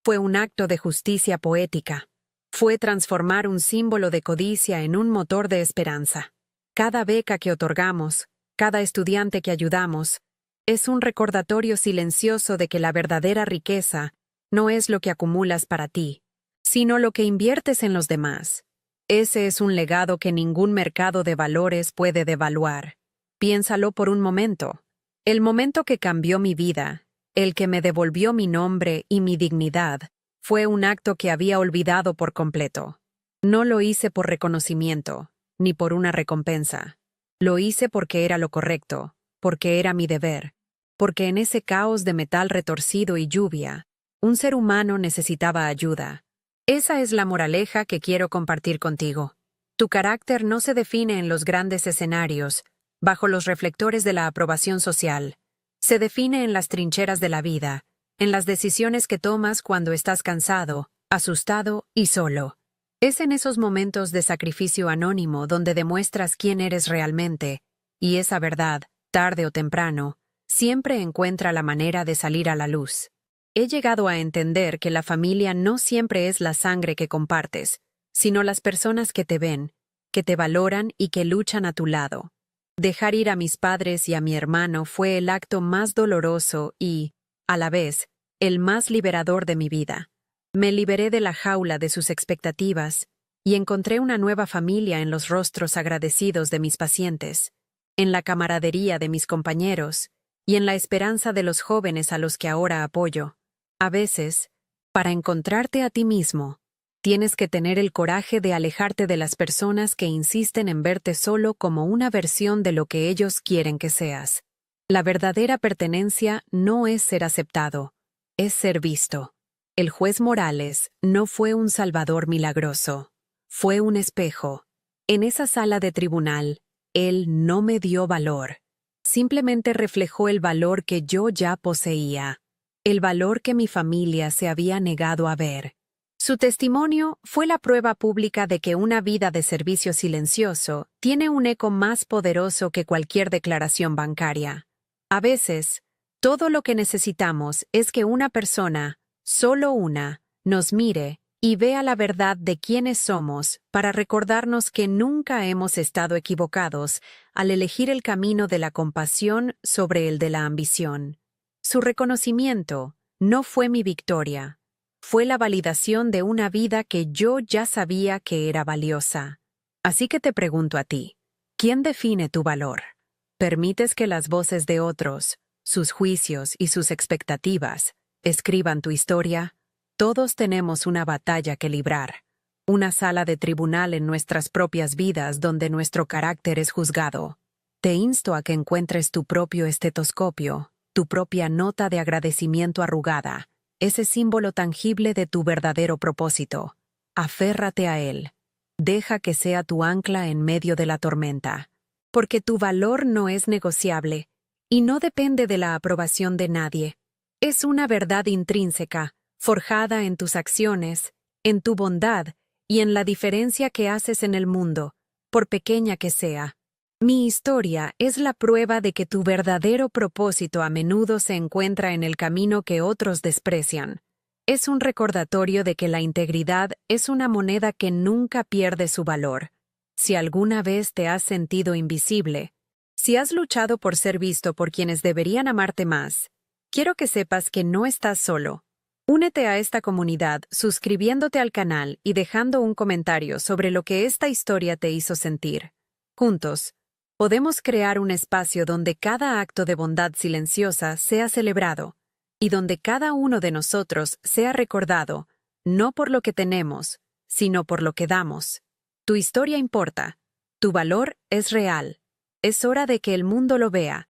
fue un acto de justicia poética. Fue transformar un símbolo de codicia en un motor de esperanza. Cada beca que otorgamos, cada estudiante que ayudamos, es un recordatorio silencioso de que la verdadera riqueza no es lo que acumulas para ti, sino lo que inviertes en los demás. Ese es un legado que ningún mercado de valores puede devaluar. Piénsalo por un momento. El momento que cambió mi vida, el que me devolvió mi nombre y mi dignidad, fue un acto que había olvidado por completo. No lo hice por reconocimiento, ni por una recompensa. Lo hice porque era lo correcto, porque era mi deber, porque en ese caos de metal retorcido y lluvia, un ser humano necesitaba ayuda. Esa es la moraleja que quiero compartir contigo. Tu carácter no se define en los grandes escenarios, bajo los reflectores de la aprobación social. Se define en las trincheras de la vida, en las decisiones que tomas cuando estás cansado, asustado y solo. Es en esos momentos de sacrificio anónimo donde demuestras quién eres realmente, y esa verdad, tarde o temprano, siempre encuentra la manera de salir a la luz. He llegado a entender que la familia no siempre es la sangre que compartes, sino las personas que te ven, que te valoran y que luchan a tu lado. Dejar ir a mis padres y a mi hermano fue el acto más doloroso y, a la vez, el más liberador de mi vida. Me liberé de la jaula de sus expectativas y encontré una nueva familia en los rostros agradecidos de mis pacientes, en la camaradería de mis compañeros y en la esperanza de los jóvenes a los que ahora apoyo. A veces, para encontrarte a ti mismo, tienes que tener el coraje de alejarte de las personas que insisten en verte solo como una versión de lo que ellos quieren que seas. La verdadera pertenencia no es ser aceptado, es ser visto. El juez Morales no fue un salvador milagroso, fue un espejo. En esa sala de tribunal, él no me dio valor, simplemente reflejó el valor que yo ya poseía, el valor que mi familia se había negado a ver. Su testimonio fue la prueba pública de que una vida de servicio silencioso tiene un eco más poderoso que cualquier declaración bancaria. A veces, todo lo que necesitamos es que una persona, solo una, nos mire y vea la verdad de quiénes somos para recordarnos que nunca hemos estado equivocados al elegir el camino de la compasión sobre el de la ambición. Su reconocimiento no fue mi victoria. Fue la validación de una vida que yo ya sabía que era valiosa. Así que te pregunto a ti, ¿quién define tu valor? ¿Permites que las voces de otros, sus juicios y sus expectativas, escriban tu historia? Todos tenemos una batalla que librar, una sala de tribunal en nuestras propias vidas donde nuestro carácter es juzgado. Te insto a que encuentres tu propio estetoscopio, tu propia nota de agradecimiento arrugada, ese símbolo tangible de tu verdadero propósito. Aférrate a él. Deja que sea tu ancla en medio de la tormenta. Porque tu valor no es negociable y no depende de la aprobación de nadie. Es una verdad intrínseca, forjada en tus acciones, en tu bondad y en la diferencia que haces en el mundo, por pequeña que sea. Mi historia es la prueba de que tu verdadero propósito a menudo se encuentra en el camino que otros desprecian. Es un recordatorio de que la integridad es una moneda que nunca pierde su valor. Si alguna vez te has sentido invisible, si has luchado por ser visto por quienes deberían amarte más, quiero que sepas que no estás solo. Únete a esta comunidad suscribiéndote al canal y dejando un comentario sobre lo que esta historia te hizo sentir. Juntos, podemos crear un espacio donde cada acto de bondad silenciosa sea celebrado y donde cada uno de nosotros sea recordado, no por lo que tenemos, sino por lo que damos. Tu historia importa. Tu valor es real. Es hora de que el mundo lo vea